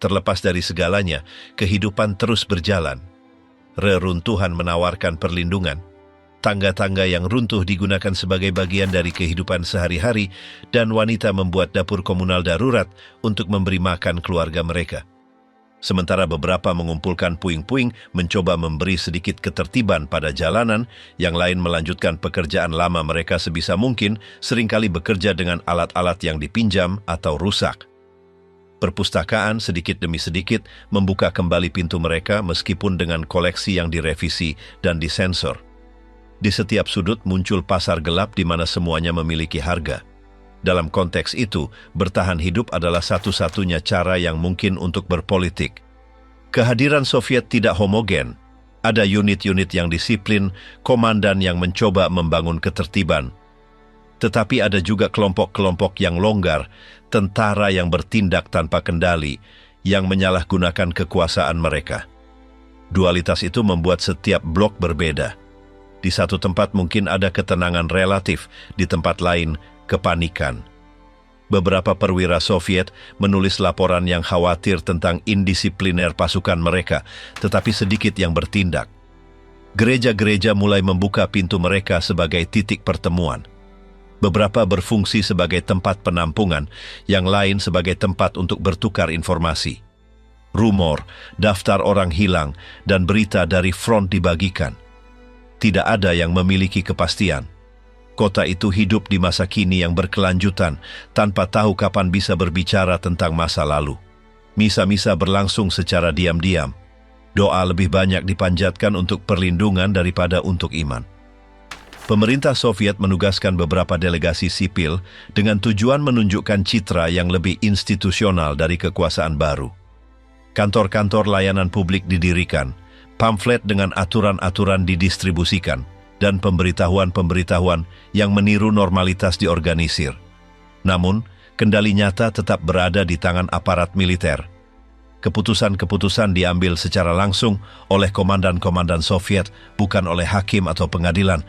Terlepas dari segalanya, kehidupan terus berjalan. Reruntuhan menawarkan perlindungan, Tangga-tangga yang runtuh digunakan sebagai bagian dari kehidupan sehari-hari dan wanita membuat dapur komunal darurat untuk memberi makan keluarga mereka. Sementara beberapa mengumpulkan puing-puing mencoba memberi sedikit ketertiban pada jalanan, yang lain melanjutkan pekerjaan lama mereka sebisa mungkin, seringkali bekerja dengan alat-alat yang dipinjam atau rusak. Perpustakaan sedikit demi sedikit membuka kembali pintu mereka meskipun dengan koleksi yang direvisi dan disensor. Di setiap sudut muncul pasar gelap di mana semuanya memiliki harga. Dalam konteks itu, bertahan hidup adalah satu-satunya cara yang mungkin untuk berpolitik. Kehadiran Soviet tidak homogen. Ada unit-unit yang disiplin, komandan yang mencoba membangun ketertiban. Tetapi ada juga kelompok-kelompok yang longgar, tentara yang bertindak tanpa kendali, yang menyalahgunakan kekuasaan mereka. Dualitas itu membuat setiap blok berbeda. Di satu tempat mungkin ada ketenangan relatif, di tempat lain kepanikan. Beberapa perwira Soviet menulis laporan yang khawatir tentang indisipliner pasukan mereka, tetapi sedikit yang bertindak. Gereja-gereja mulai membuka pintu mereka sebagai titik pertemuan. Beberapa berfungsi sebagai tempat penampungan, yang lain sebagai tempat untuk bertukar informasi. Rumor, daftar orang hilang, dan berita dari front dibagikan. Tidak ada yang memiliki kepastian. Kota itu hidup di masa kini yang berkelanjutan, tanpa tahu kapan bisa berbicara tentang masa lalu. Misa-misa berlangsung secara diam-diam. Doa lebih banyak dipanjatkan untuk perlindungan daripada untuk iman. Pemerintah Soviet menugaskan beberapa delegasi sipil dengan tujuan menunjukkan citra yang lebih institusional dari kekuasaan baru. Kantor-kantor layanan publik didirikan, pamflet dengan aturan-aturan didistribusikan, dan pemberitahuan-pemberitahuan yang meniru normalitas diorganisir. Namun, kendali nyata tetap berada di tangan aparat militer. Keputusan-keputusan diambil secara langsung oleh komandan-komandan Soviet, bukan oleh hakim atau pengadilan.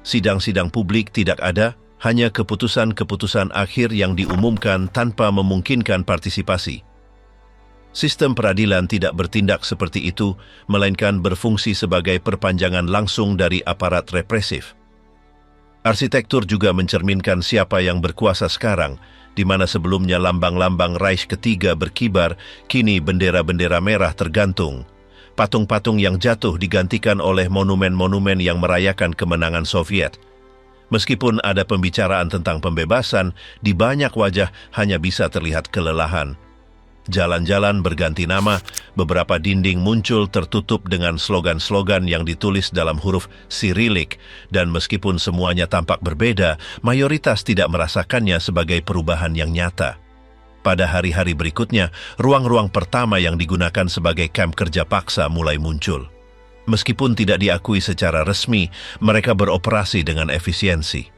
Sidang-sidang publik tidak ada, hanya keputusan-keputusan akhir yang diumumkan tanpa memungkinkan partisipasi. Sistem peradilan tidak bertindak seperti itu, melainkan berfungsi sebagai perpanjangan langsung dari aparat represif. Arsitektur juga mencerminkan siapa yang berkuasa sekarang, di mana sebelumnya lambang-lambang Reich ketiga berkibar, kini bendera-bendera merah tergantung. Patung-patung yang jatuh digantikan oleh monumen-monumen yang merayakan kemenangan Soviet. Meskipun ada pembicaraan tentang pembebasan, di banyak wajah hanya bisa terlihat kelelahan. Jalan-jalan berganti nama, beberapa dinding muncul tertutup dengan slogan-slogan yang ditulis dalam huruf Sirilik, dan meskipun semuanya tampak berbeda, mayoritas tidak merasakannya sebagai perubahan yang nyata. Pada hari-hari berikutnya, ruang-ruang pertama yang digunakan sebagai kamp kerja paksa mulai muncul. Meskipun tidak diakui secara resmi, mereka beroperasi dengan efisiensi.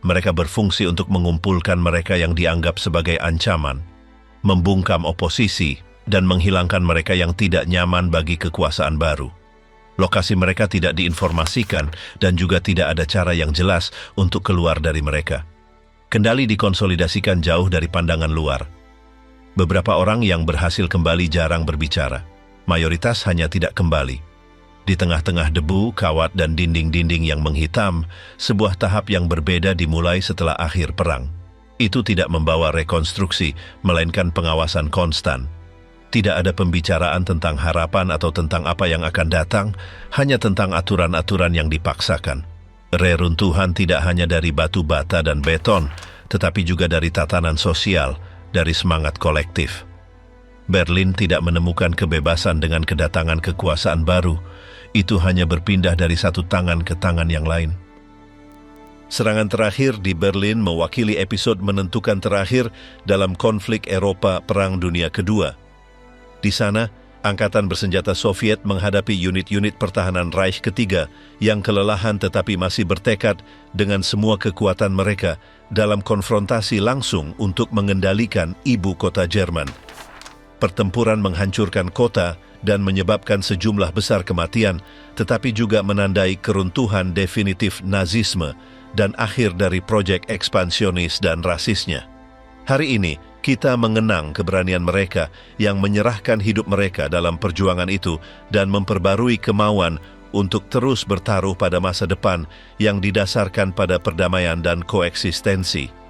Mereka berfungsi untuk mengumpulkan mereka yang dianggap sebagai ancaman, membungkam oposisi, dan menghilangkan mereka yang tidak nyaman bagi kekuasaan baru. Lokasi mereka tidak diinformasikan dan juga tidak ada cara yang jelas untuk keluar dari mereka. Kendali dikonsolidasikan jauh dari pandangan luar. Beberapa orang yang berhasil kembali jarang berbicara. Mayoritas hanya tidak kembali. Di tengah-tengah debu, kawat, dan dinding-dinding yang menghitam, sebuah tahap yang berbeda dimulai setelah akhir perang. Itu tidak membawa rekonstruksi, melainkan pengawasan konstan. Tidak ada pembicaraan tentang harapan atau tentang apa yang akan datang, hanya tentang aturan-aturan yang dipaksakan. Reruntuhan tidak hanya dari batu bata dan beton, tetapi juga dari tatanan sosial, dari semangat kolektif. Berlin tidak menemukan kebebasan dengan kedatangan kekuasaan baru, itu hanya berpindah dari satu tangan ke tangan yang lain. Serangan terakhir di Berlin mewakili episode menentukan terakhir dalam konflik Eropa Perang Dunia Kedua. Di sana, Angkatan Bersenjata Soviet menghadapi unit-unit pertahanan Reich ketiga yang kelelahan tetapi masih bertekad dengan semua kekuatan mereka dalam konfrontasi langsung untuk mengendalikan ibu kota Jerman. Pertempuran menghancurkan kota dan menyebabkan sejumlah besar kematian, tetapi juga menandai keruntuhan definitif Nazisme dan akhir dari proyek ekspansionis dan rasisnya. Hari ini, kita mengenang keberanian mereka yang menyerahkan hidup mereka dalam perjuangan itu dan memperbarui kemauan untuk terus bertaruh pada masa depan yang didasarkan pada perdamaian dan koeksistensi.